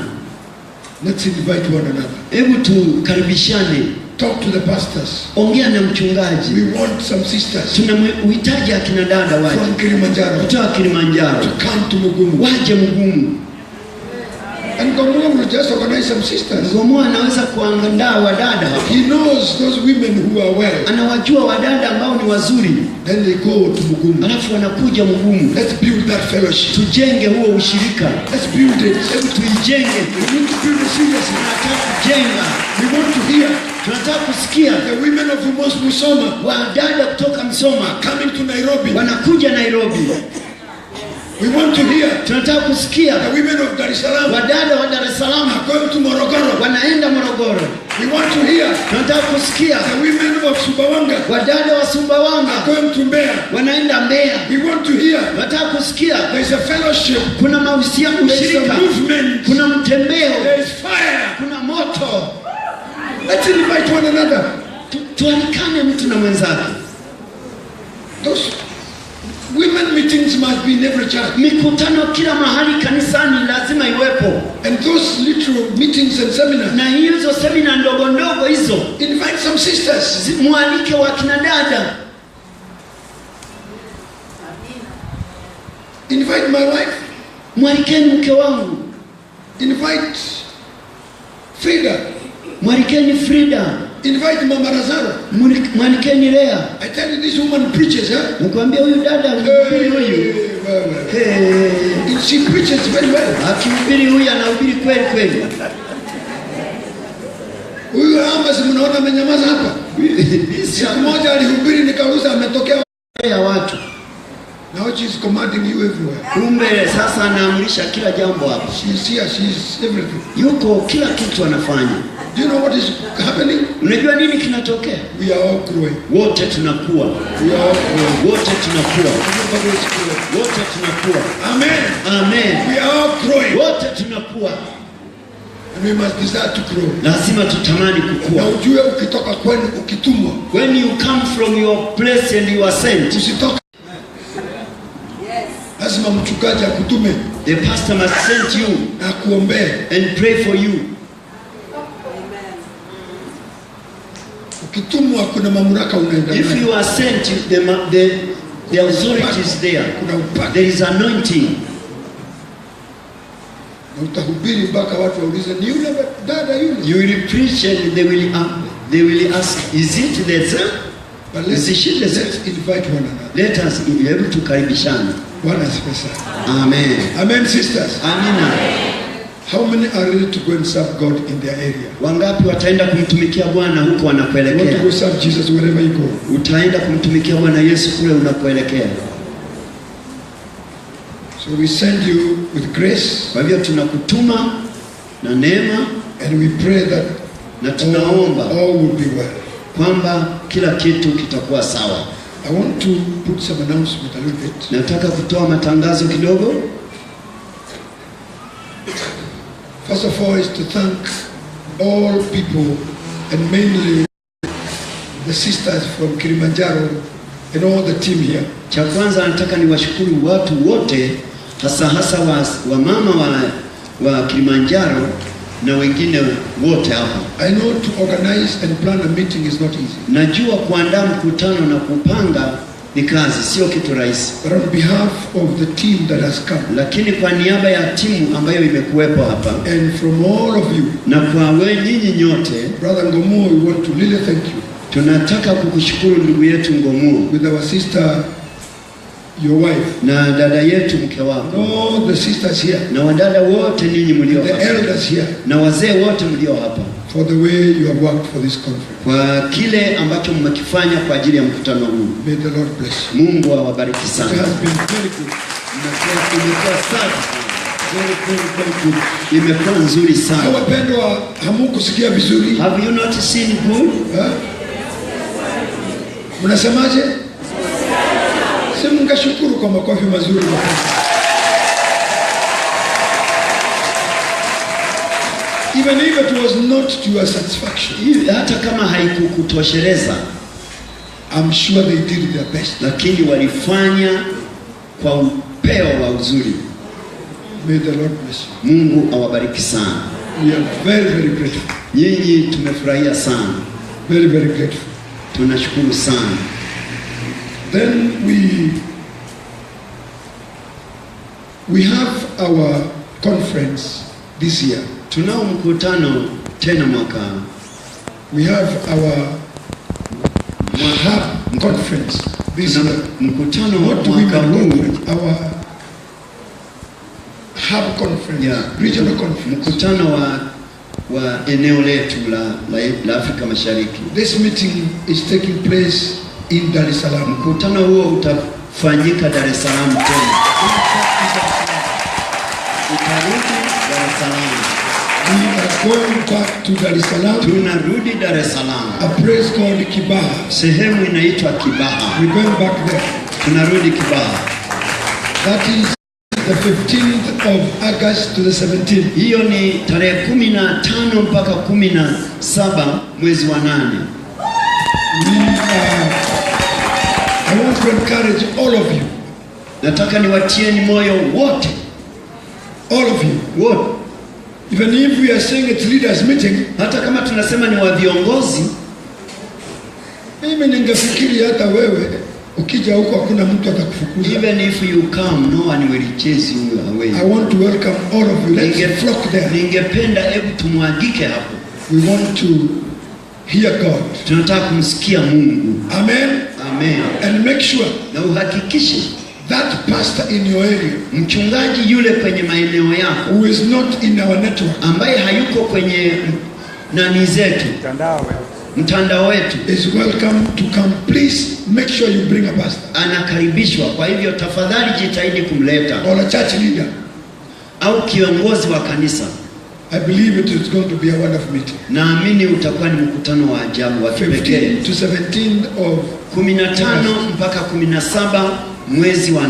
let's invite one another. hebu tukaribishane. Talk to the pastors. Ongea na mchungaji. We want some sisters Tunahitaji akina dada waje from Kilimanjaro kutoka Kilimanjaro to come to Mugumu. waje Mugumu. And Gomoa will just organize some sisters. Gomoa anaweza kuandaa wadada hapo. He knows those women who are well. Anawajua wadada ambao ni wazuri, Then they go to Mugumu. alafu wanakuja Mugumu. Let's build that fellowship. Tujenge huo ushirika, Let's build it. hebu tuijenge. We need to build it seriously. Tunataka kujenga, We want to hear tunataka kusikia the women of Umos Musoma wadada kutoka Msoma coming to Nairobi. wanakuja Nairobi. We want to hear Tunataka kusikia the women of Dar es Salaam wadada wa Dar es Salaam are going to Morogoro. wanaenda Morogoro. We want to hear Tunataka kusikia the women of Sumbawanga wadada wa are Sumbawanga going to Mbeya. wanaenda Mbeya. We want to hear Tunataka kusikia there is a fellowship, kuna mahusiano, there is a ushirika, movement, kuna mtembeo, there is fire. kuna moto. Let's invite one another. Tualikane mtu na mwenzake. Those women meetings must be in every church. Mikutano kila mahali kanisani lazima iwepo, And those little meetings and seminars, na hizo semina ndogo ndogo hizo, invite some sisters. mwalike wa kina dada. Invite my wife. Mwalikeni mke wangu, Invite Frida. mwalikeni Frida, Invite Mama Razaro. mwalikeni Lea. I tell you, this woman preaches, huh? Nakwambia huyu dada mhubiri huyu, She preaches very well. akihubiri huyu anahubiri kweli kweli. Huyu Amos mnaona amenyamaza hapa. Siku moja alihubiri nikauliza ametokea ya watu, now she is commanding you everywhere. kumbe sasa anaamrisha kila jambo hapa. She is here, she is everything. Yuko kila kitu anafanya. Do you know what is happening? Unajua nini kinatokea? We are all growing. Wote tunakuwa, We are all growing. wote tunakuwa, Everybody is growing. wote tunakuwa. Amen. Amen. We are all growing. Wote tunakuwa, And we must desire to grow. lazima tutamani Na kukua. ujue ukitoka kwenu ukitumwa, When you come from your place and you are sent, usitoke. Lazima mchungaji akutume the pastor must send you na kuombea. and pray for you. Ukitumwa kuna mamlaka unaenda If nayo. you are sent, the authority is there. Kuna upako. There is anointing. Na utahubiri mpaka watu waulize ni yule dada yule. You will preach and they will ask, is it the same? But let's Usishinde invite one another. Let us be able to karibishana. Bwana asifiwe sana. Amen. Amen, sisters. Amina. How many are ready to go and serve God in their area? Wangapi wataenda kumtumikia Bwana huko You want to wanakoelekea? go serve Jesus wherever you go. Utaenda kumtumikia Bwana Yesu kule unakoelekea. So we send you with grace, Kwa hivyo tunakutuma na neema and we pray that na tunaomba all will be well. kwamba kila kitu kitakuwa sawa. I want to put some announcement a little bit. Nataka kutoa matangazo kidogo. First of all is to thank all people, and mainly the sisters from Kilimanjaro and all the team here. Cha kwanza nataka niwashukuru watu wote, hasa wa mama wa Kilimanjaro na wengine wote hapa. I know to organize and plan a meeting is not easy. Najua kuandaa mkutano na kupanga ni kazi, sio kitu rahisi. But on behalf of the team that has come, Lakini kwa niaba ya timu ambayo imekuwepo hapa and from all of you, na kwa wewe nyinyi nyote, Brother Ngomo, we want to really thank you. tunataka kukushukuru ndugu yetu Ngomuo With our sister, your wife, na dada yetu mke wako all the sisters here, na wadada wote ninyi mlio the hapa elders here, na wazee wote mlio hapa for the way you have worked for this conference. kwa kile ambacho mmekifanya kwa ajili ya mkutano huu. May the Lord bless you. Mungu awabariki It sana. has been very good. Imekuwa safi sana. Very good. Imekuwa nzuri sana. Wapendwa, hamukusikia vizuri? Have you not seen good? Mnasemaje? Si mngashukuru kwa makofi mazuri. Even if it was not to your satisfaction, Hata kama haikukutosheleza, I'm sure they did their best. lakini walifanya kwa upeo wa uzuri. May the Lord bless you. Mungu awabariki sana. We are very, very grateful. Nyinyi tumefurahia sana. Very, very grateful. Tunashukuru sana. Then we have our conference this year. Tunao mkutano tena mwaka. We have our hub conference this year. Mkutano What do we mwaka huu, our hub conference, yeah, regional conference. mkutano wa eneo letu la Afrika Mashariki. This meeting is taking place in Dar es Salaam. Mkutano huo utafanyika Dar es Salaam tena. Utarudi Dar es Salaam. We are going back to Dar es Salaam. Tunarudi Dar es Salaam. A place called Kibaha. Sehemu inaitwa Kibaha. We're going back there. Tunarudi Kibaha. That is the 15th of August to the 17th. Hiyo ni tarehe 15 mpaka 17 mwezi wa 8. I want to encourage all of you. Nataka niwatieni moyo wote. All of you. Wote. Even if we are saying it's leaders meeting, hata kama tunasema ni wa viongozi, mimi ningefikiri hata wewe ukija huko hakuna mtu atakufukuza. Even if you come, no one will chase you away. I want to welcome all of you. Let's flock there. Ningependa hebu tumwagike hapo. We want to hear God. Tunataka kumsikia Mungu. Amen. Amen. And make sure na uhakikishe that pastor in your area, mchungaji yule kwenye maeneo yako, who is not in our network, ambaye hayuko kwenye nani zetu, mtandao wetu, is welcome to come. Please make sure you bring a pastor. Anakaribishwa. Kwa hivyo tafadhali jitahidi kumleta, or a church leader, au kiongozi wa kanisa. I believe it is going to be a wonderful meeting. Naamini utakuwa ni mkutano wa ajabu wa kipekee. 15 to 17 of 15 mpaka 17 mwezi wa 8.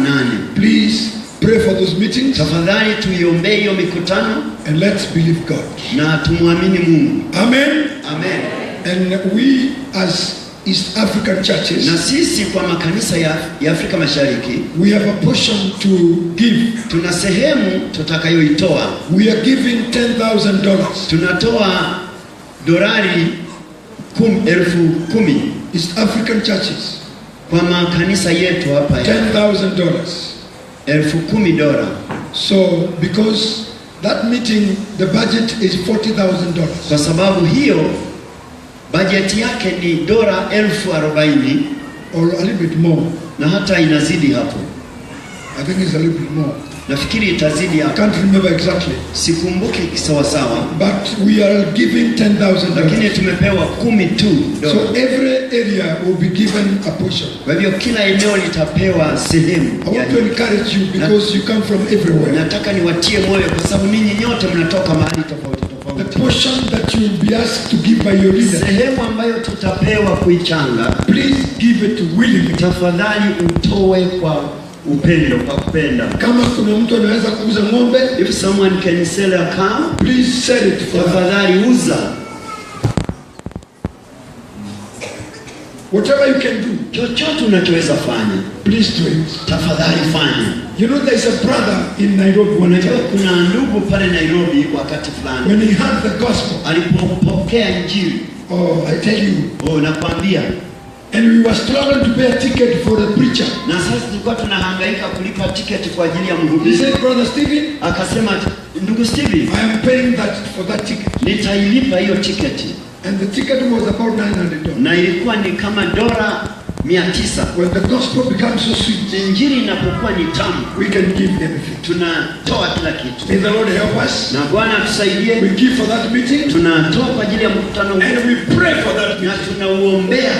Please pray for those meetings. Tafadhali tuiombee hiyo mikutano, and let's believe God. Na tumwamini Mungu. Amen. Amen. And we as East African churches, na sisi kwa makanisa ya Afrika Mashariki, we have a portion to give. Tuna sehemu tutakayoitoa. We are giving $10,000. Tunatoa $10,000 East African churches, kwa makanisa yetu hapa ya $10,000. $10,000. So because that meeting the budget is $40,000. Kwa sababu hiyo bajeti yake ni $40,000 or a little bit more. Na hata inazidi hapo. I think it's a little bit more. Nafikiri itazidi hapo. I can't remember exactly. Sikumbuki sawa sawa. But we are giving $10,000. Lakini tumepewa 10 tu. So every area will be given a portion. Kwa hivyo kila eneo litapewa sehemu. I want to encourage you because you come from everywhere. Nataka niwatie moyo kwa sababu ninyi nyote mnatoka mahali tofauti tofauti. The portion that you will be asked to give by your leader, sehemu ambayo tutapewa kuichanga, please give it willingly. Tafadhali utoe kwa upendo, kwa kupenda. Kama kuna mtu anaweza kuuza ng'ombe, if someone can sell a cow, please sell it for tafadhali uza. Whatever you can do, chochote unachoweza fanya, please do it. Tafadhali fanya. You know there is a brother in Nairobi. Unajua kuna ndugu pale Nairobi wakati fulani, when he heard the gospel, alipopokea injili, oh I tell you, nakwambia, and we were struggling to pay a ticket for the preacher. Na sasa tulikuwa tunahangaika kulipa tiketi kwa ajili ya mhubiri. He said, Brother Stephen, akasema, ndugu Stephen, I am paying that for that ticket. Nitailipa hiyo tiketi. And the ticket was about $900. Na ilikuwa ni kama 900. When the gospel becomes so sweet, Injili inapokuwa ni tamu, we can give everything. tunatoa kila kitu. May the Lord help us. Na Bwana atusaidie. We give for that meeting. Tunatoa kwa ajili ya mkutano huu. And we pray for that Na meeting. tunauombea.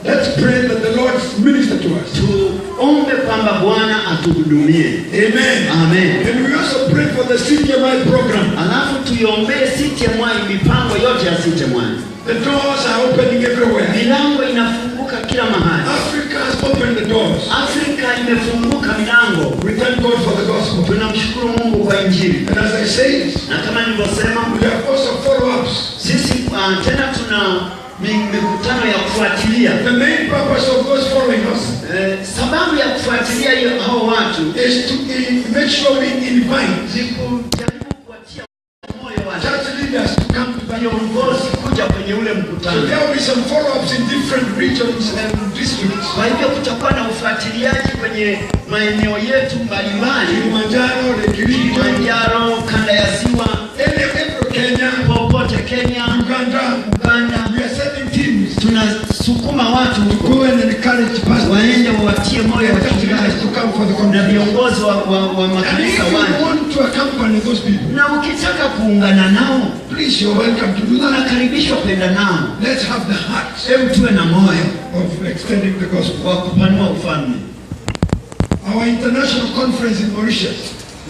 Let's pray that the Lord minister to us. Tuombe kwamba Bwana atuhudumie. Amen. Amen. And we also pray for the CTMI program. Alafu tuiombee CTMI, mipango yote ya CTMI. The doors are opening everywhere. Milango inafunguka kila mahali. Africa has opened the doors. Afrika imefunguka milango. We thank God for the gospel. Tunamshukuru Mungu kwa Injili. And as I said, Na kama nilivyosema, we have also follow-ups. sisi tena tuna mikutano ya kufuatilia. The main purpose of those following us Sababu ya kufuatilia hao watu is to make sure we invite kujaribu kuwatia moyo watu church leaders to come to the viongozi kuja kwenye ule So mkutano. there will be some follow-ups in different regions and districts. Kwa hivyo kutakuwa na ufuatiliaji kwenye maeneo yetu mbalimbali, Kilimanjaro, Kilimanjaro, kanda ya Ziwa, Kenya, popote Kenya, Uganda. We are sending teams tunasukuma watu to go and encourage pastors waende wawatie moyo and church leaders wachungaji to come for the na conference. viongozi wa And makanisa if waje. you want to accompany those people, Na ukitaka kuungana nao, please, you're welcome to do that. unakaribishwa kwenda nao. Let's have the heart Hebu tuwe na moyo of extending the gospel. wa kupanua ufalme. Our international conference in Mauritius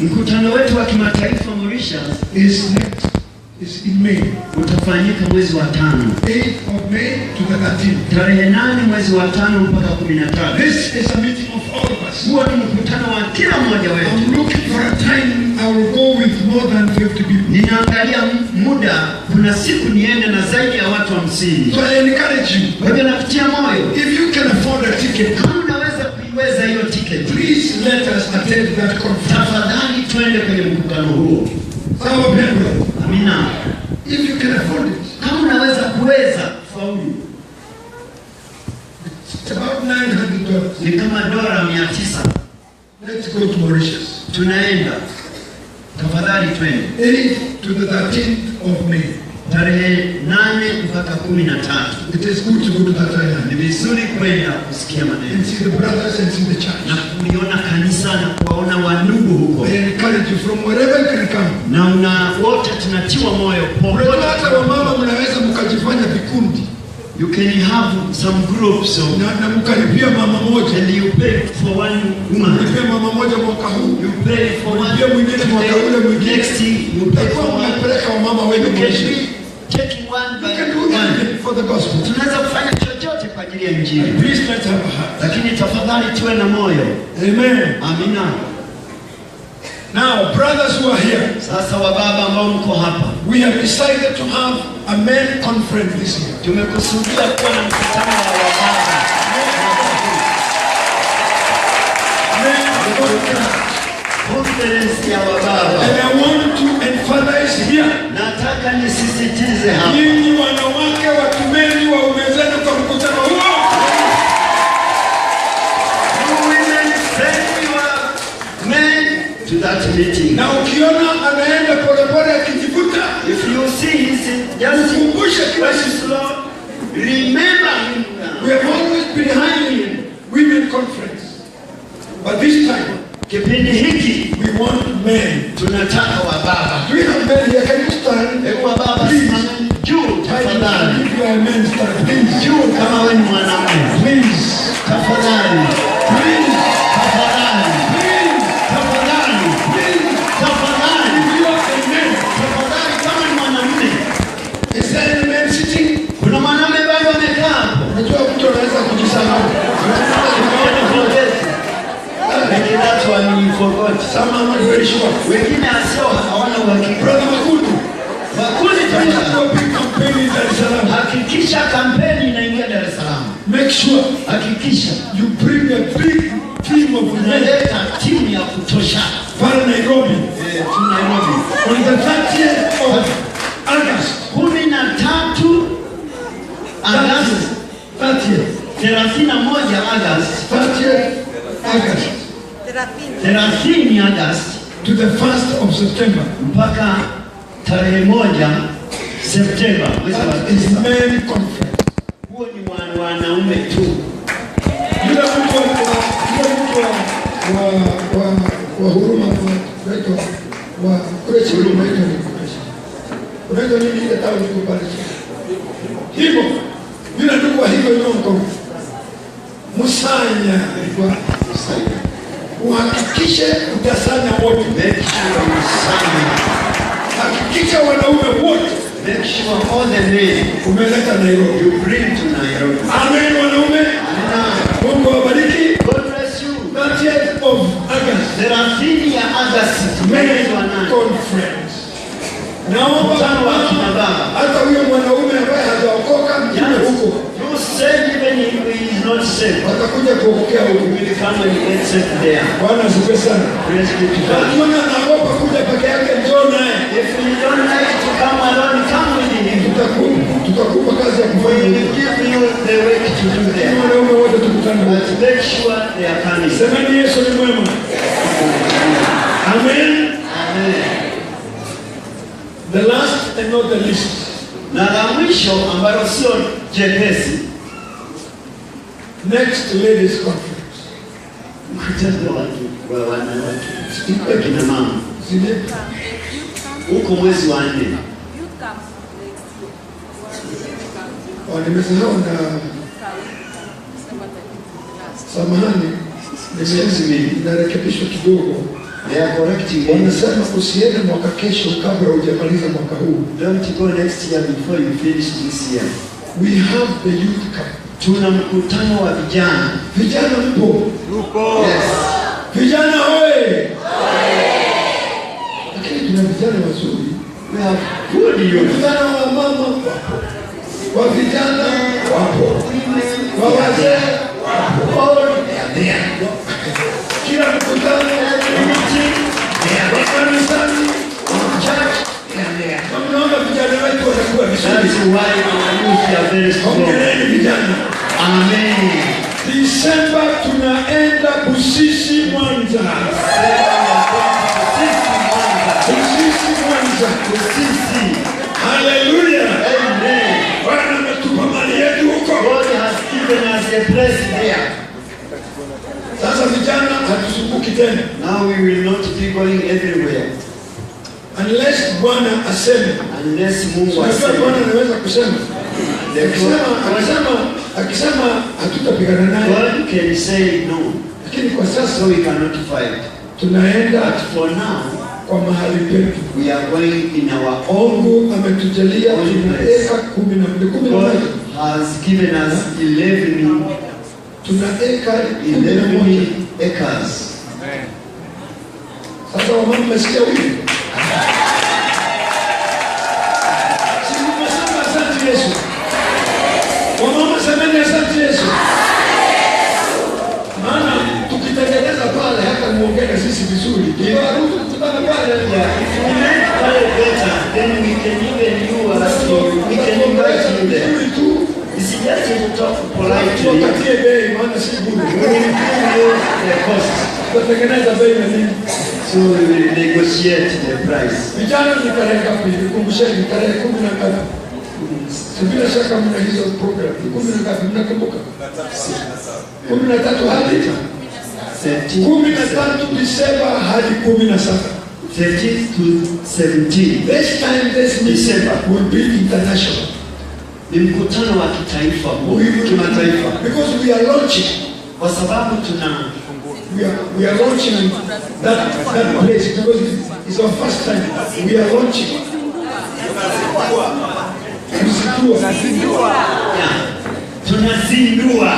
Mkutano wetu wa kimataifa Mauritius is in May. utafanyika mwezi wa 5, 8th of May to the 13th. tarehe 8 mwezi wa 5 mpaka 13. This is a meeting of all of us. Huo ni mkutano wa kila mmoja wetu. I'm looking for a time I will go with more than 50 people. Ninaangalia muda, kuna siku niende na zaidi ya watu 50. So I encourage you. Kwa hivyo nakutia moyo, If you can afford a ticket, kama unaweza kuiweza hiyo tiketi, please let us attend that conference. tafadhali twende kwenye mkutano huo. Sawa people. Amina. If you can afford it, Kama unaweza faulu, it's about $900. ni kama dola 900. Let's go to Mauritius. Tunaenda, tafadhali twende 8th to the 13th of May. tarehe 8 mpaka 13. It is good to go to that Ni island vizuri kwenda kusikia and maneno see the brothers and see the church. na kuliona kanisa na kuwaona wandugu huko, I encourage you from wherever you can come. na wote tunatiwa moyo Unajua hata popote. wamama mnaweza mkajifanya vikundi You can have some groups of, na mkalipia mama moja. and you pay for one woman, Mlipia mama moja mwaka huu. you pay for one, Mlipia mwingine mwaka ule mwingine. next you pay for Utakuwa one. mnapeleka wamama You wenu can mwisho. be taking one by You can do one. anything for the gospel. Tunaweza kufanya chochote kwa ajili ya Injili, Please let's have a heart. lakini tafadhali tuwe na moyo. Amen. Amina. Now, brothers who are here, Sasa wababa ambao mko hapa, we have decided to have a men conference this year. tumekusudia kuwa na mkutano wa wababa, Men conference. conference ya wababa. And I want to emphasize here. Nataka nisisitize hapa, Nyinyi wanawake watumeni waume zenu kwa mkutano huo. you women send your men to that meeting. Na ukiona anaenda polepole akijivuta, If you see he's just kumbushe kila very siku. slow, remember him We now. have always been behind him, women conference. But this time, Kipindi hiki we want men. tunataka wababa. Do we have men here? Can you stand? Hebu wababa Please. simameni juu tafadhali. If you are a man, stand. Please. Juu kama wewe ni mwanamume. Please. Tafadhali. Please. Tafadhali. Please. Tafadhali. Please. Tafadhali. If you are a man, Tafadhali kama ni mwanamume. is there any man sitting? Kuna mwanamume bado amekaa hapo. Unajua mtu anaweza kujisahau. Unaona forget. Lakini that's why you forgot. Some are not very sure. Wengine asio hawana uhakika. Brother Makudu, Wakuli please tafadhali. do a big campaign in Dar es Salaam. Hakikisha kampeni inaingia Dar es Salaam. Make sure Hakikisha you bring a big team of men unaleta timu ya kutosha. para Nairobi Tu Nairobi. on the 30th of August. 13 Agosti. 30th. 31 Agosti. 30th August 30 Agosti to the 1st of September. mpaka tarehe 1 Septemba. Mwezi wa That is 9. men conference. Huo ni wanaume tu. wa huruma wa Kurechi unaitwa nini ile tawi liko pale hivyo bila ndugu wa hivyo nyongo Musanya kwa uhakikishe utasanya wote hakikisha wanaume wote Make sure all the men umeleta Nairobi. You bring to Nairobi. Amen wanaume. Mungu awabariki. God bless you. 30th of August. 30 ya August. Men conference. Naomba hata huyo mwanaume ambaye hajaokoka mtume huko. You said even if he is not saved. Atakuja kuokokea huko. He will come and get saved there. Bwana asifiwe sana. Praise be to God. Kama anaogopa kuja peke yake njoo naye. If you don't like to come alone, come with him. Tutakupa kazi ya We kufanya. will give you the work to do there. Wanaume wote tukutane. But make sure they are coming. Semeni Yesu ni mwema. Amen. Amen. The last and not the least. Na la mwisho ambalo sio jepesi. Next ladies conference. Mkutano wa wanawake. Kina mama. Zile Huko mwezi wa 4. Nimesahau na samahani narekebishwa kidogo. They are correcting. Wanasema usiende mwaka kesho kabla hujamaliza mwaka huu. Don't go next year before you finish this year. We have the youth camp. Tuna mkutano wa vijana. Vijana mpo? Yupo. Yes. Vijana hoye. Lakini tuna vijana wazuri. We have good youth. Vijana wa mama wa vijana wapo. Wa wazee wapo. Kila mkutano kanisani church tunaona vijana wetu watakuwa vizuri. That's why our youth are very strong. Hongereni vijana. Amen. December tunaenda Busisi Mwanza. Busisi. Hallelujah. Amen. Bwana ametupa mali yetu huko. God has given us a place there. Sasa vijana hatusumbuki tena. Now we will not be going everywhere. Unless Bwana aseme. Unless Mungu aseme. Bwana anaweza kusema. Akisema hatutapigana naye. God can say no. Lakini kwa sasa we cannot fight. Tunaenda But for now kwa mahali petu. We are going in our own. Mungu ametujalia eka 11. God has given us 11. Tuna eka 11 acres. Sasa wamama mmesikia wili? Si mmesema asante Yesu? Wamama semeni asante Yesu. Maana tukitengeneza pale hata muongee na sisi vizuri. Ndio harufu tutana pale. If we make pale better, then we can even do we can invite you there. It's just to talk politely. Tukatie bei maana si bure. We will give you the cost. Tutatengeneza bei na nini? So we will negotiate the price. Vijana ni tarehe ngapi? Nikumbusheni tarehe 10 na ngapi? Bila shaka mna hizo program. 10 na ngapi mnakumbuka? 13 hadi 13 Disemba hadi 17. 13 to 17. This time this December will be international. Ni mkutano wa kitaifa, kimataifa. Because we are launching. Kwa sababu we are launching that place because it's our first time. We are launching. Tunazindua.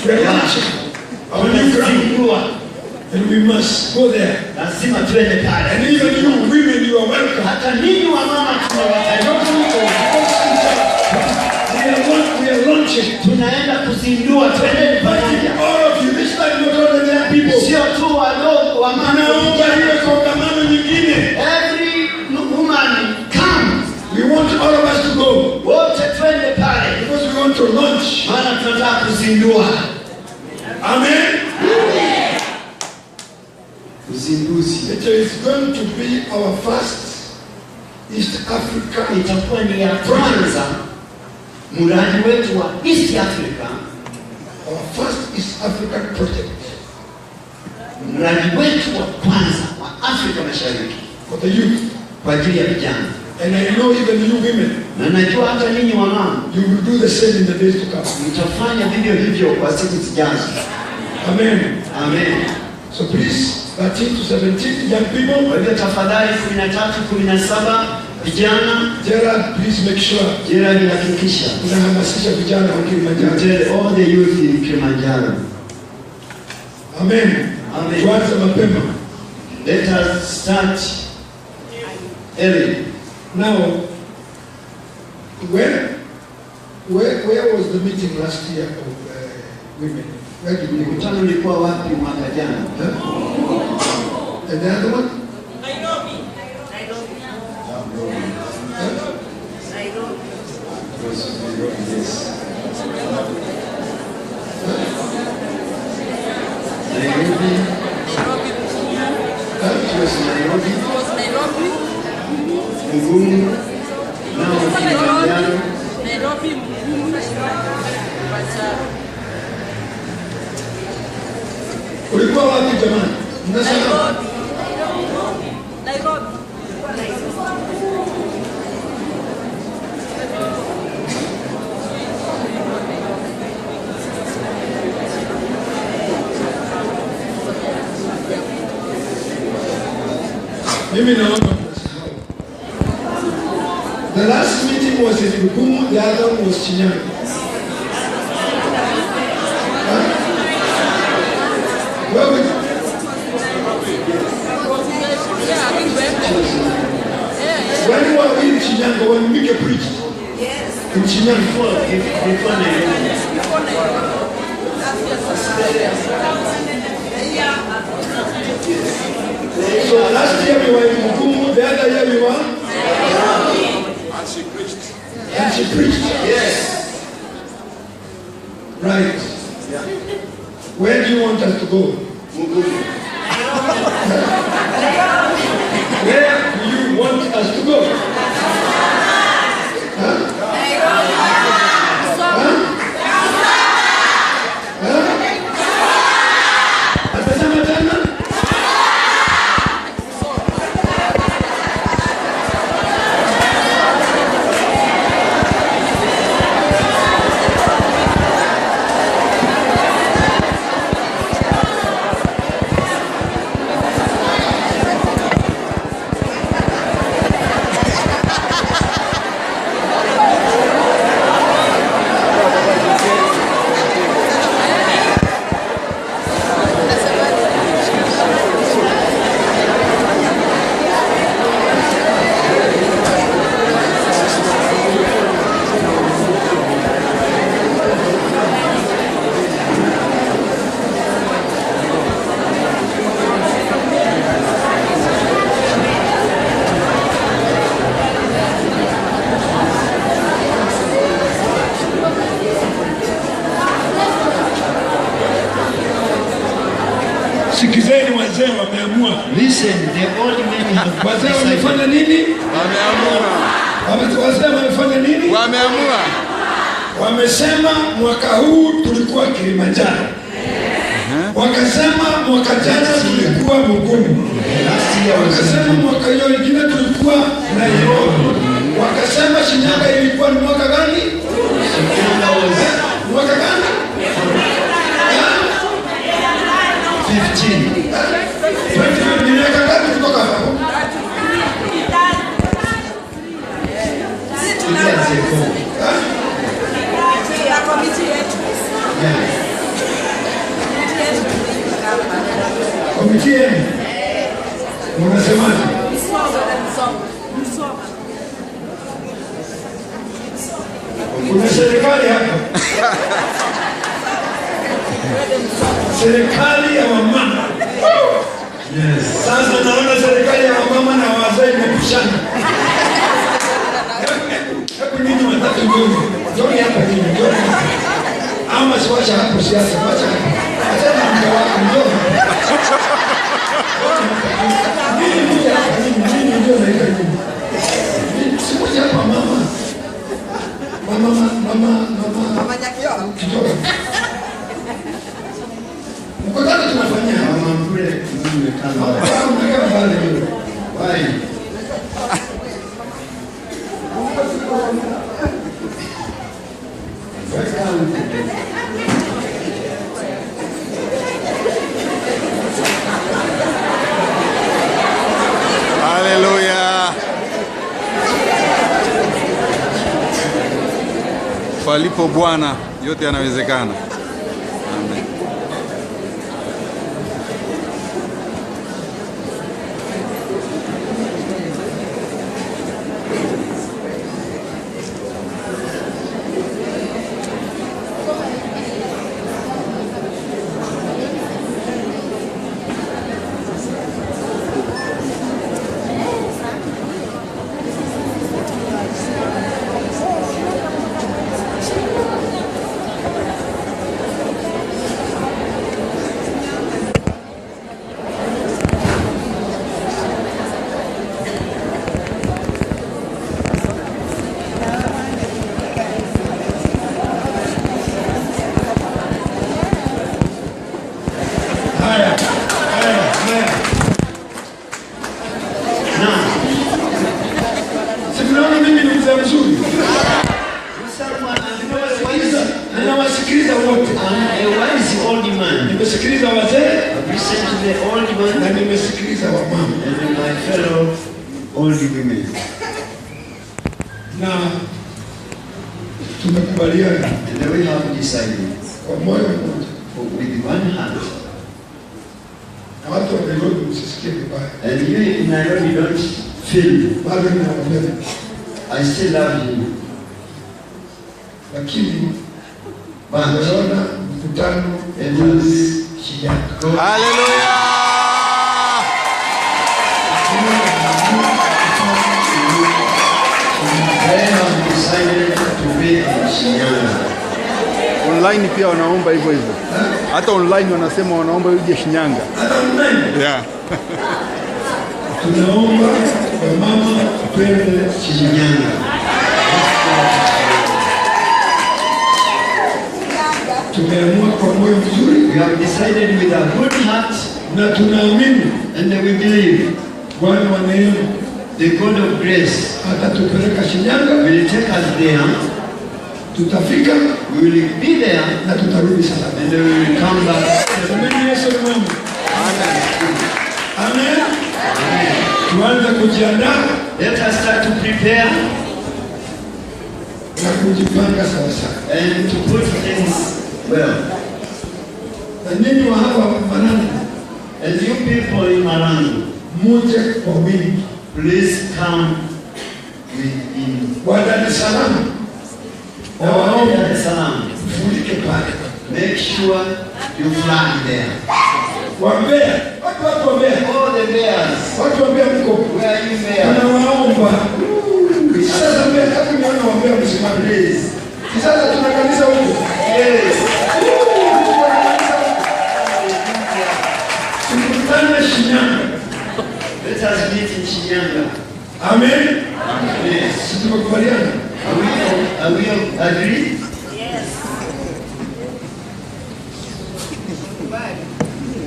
We are launching our new ground. And we must go there. Lazima tuende pale. And even you women, you are welcome. Hata ninyi wamama tunawakaribisha. We are launching. Tunaenda kuzindua, twende pamoja. All of you, this time not only there people. Sio tu wadogo wa mama. Naomba ile kongamano nyingine. Every woman come. We want all of us to go. Wote twende pale. Because we want to launch. Maana tunataka kuzindua. Amen. Uzinduzi. It is going to be our first East Africa. Itakuwa ni ya kwanza mradi wetu wa East Africa. Our first East African project. mradi wetu wa kwanza wa Afrika Mashariki for the youth. kwa ajili ya vijana. And I know even you women, Na najua hata ninyi wamama you will do the same in the days to come. mtafanya vivyo hivyo kwa siku zijazo. Amen. Amen. So please, 13 to 17 young people, Kwa hivyo tafadhali 13, 17 vijana, Gerard, please make sure jirani hakikisha unahamasisha vijana wa Kilimanjaro. tell all the youth in Kilimanjaro. Amen. Amen. Tuanze mapema. Let us start early. Now, where was the meeting last year of women? Where did we go? Mkutano ulikuwa wapi mwaka jana? Huh? And the other one? Nairobi. Nairobi. It was Nairobi. Ngumu. Nao Kilimanjaro. Ulikuwa wapi jamani? Mnasema? Mimi naona mnasahau. The last meeting was in Ngumu, the other one was Shinyanga. Where were you? When were we in Shinyanga when Mika preached? In Shinyanga. Before Nairobi. So last year we were in Ngumu, the other year we were? And she preached. And she preached. Yes. Right. Where do you want us to go? Where do you want us to go? Huh? Atasema tena? Sikizeni wazee wameamua. Listen, the old men have Wazee decided. wamefanya nini? Wameamua. Wazee wamefanya nini? Wameamua. Wamesema mwaka huu tulikuwa Kilimanjaro. Wakasema mwaka jana tulikuwa Ngumu. Wakasema mwaka hiyo ingine tulikuwa Nairobi. Wakasema Shinyanga ilikuwa ni mwaka gani? Mwaka gani? 15. Ni miaka ngapi kutoka hapo? Komiti yenu unasemaje? Kuna serikali hapa, serikali ya wamama. Sasa naona serikali ya wamama na wazee imepishana. Hebu nini watatu njoni hapa nini, njoni hapa. Ama siwacha hapo siasa, wacha hapo. Acha na mke wako njoni. Nini ndio naika nini? Sikuja hapa mama. Mama Nyakio. Kidogo. Mkutano tunafanyia Mama Mpule. Unakaa mbali kidogo. Why? Haleluya. Palipo Bwana yote yanawezekana. Amen. Simnaona mimi ni mzee mzuri. Ninawasikiliza wote. A wise old man. Nimesikiliza wazee Listen to the old na man nimesikiliza wamama. and my fellow old women. Na tumekubaliana And then we have decided kwa moyo mmoja. with one heart. Na watu wa Nairobi msisikie vibaya. And you in Nairobi don't feel, Bado ninawapenda. I still love you. Lakini But naona mkutano it was Shinyanga. Haleluya. they have decided to be in Shinyanga. Online pia wanaomba hivyo hivyo. Hata online wanasema wanaomba uje Shinyanga. Hata mnene. Yeah. Tunaomba wamama twende Shinyanga. Tumeamua kwa moyo mzuri We have decided with a good heart na tunaamini and we believe Bwana wa neema the God of grace atatupeleka Shinyanga, will take us there. tutafika We will be there na tutarudi salama. and we will come back. Semeni Yesu ni mwema. Amen. Tuanze kujiandaa Let us start to prepare na kujipanga sawa sawa. and to put things well. Na nyinyi wa hapa Marangu And you people in Marangu, muje kwa wingi. please come within. Wa Dar es Salaam na All waombe Dar es Salaam, mfurike pale. make sure you flag there. Wa Mbeya, watu wa Mbeya, All the bears, watu wa Mbeya mko. where are you bears? Tunawaomba. Sasa Mbeya, kama niona wa Mbeya msimame. Please. Sasa tuna kanisa huko. Yes. Tukutane Shinyanga. Let us meet in Shinyanga. Amen. Yes. Sisi tumekubaliana. Are we agreed?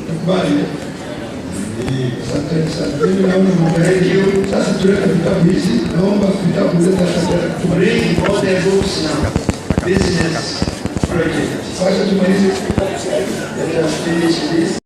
Kubali. Asante sana. Mimi naona mtaendelea. Sasa tulete vitabu hizi. Naomba vitabu leta sasa. Bring all the books now. Business project. Sasa tumalize. Let us finish this.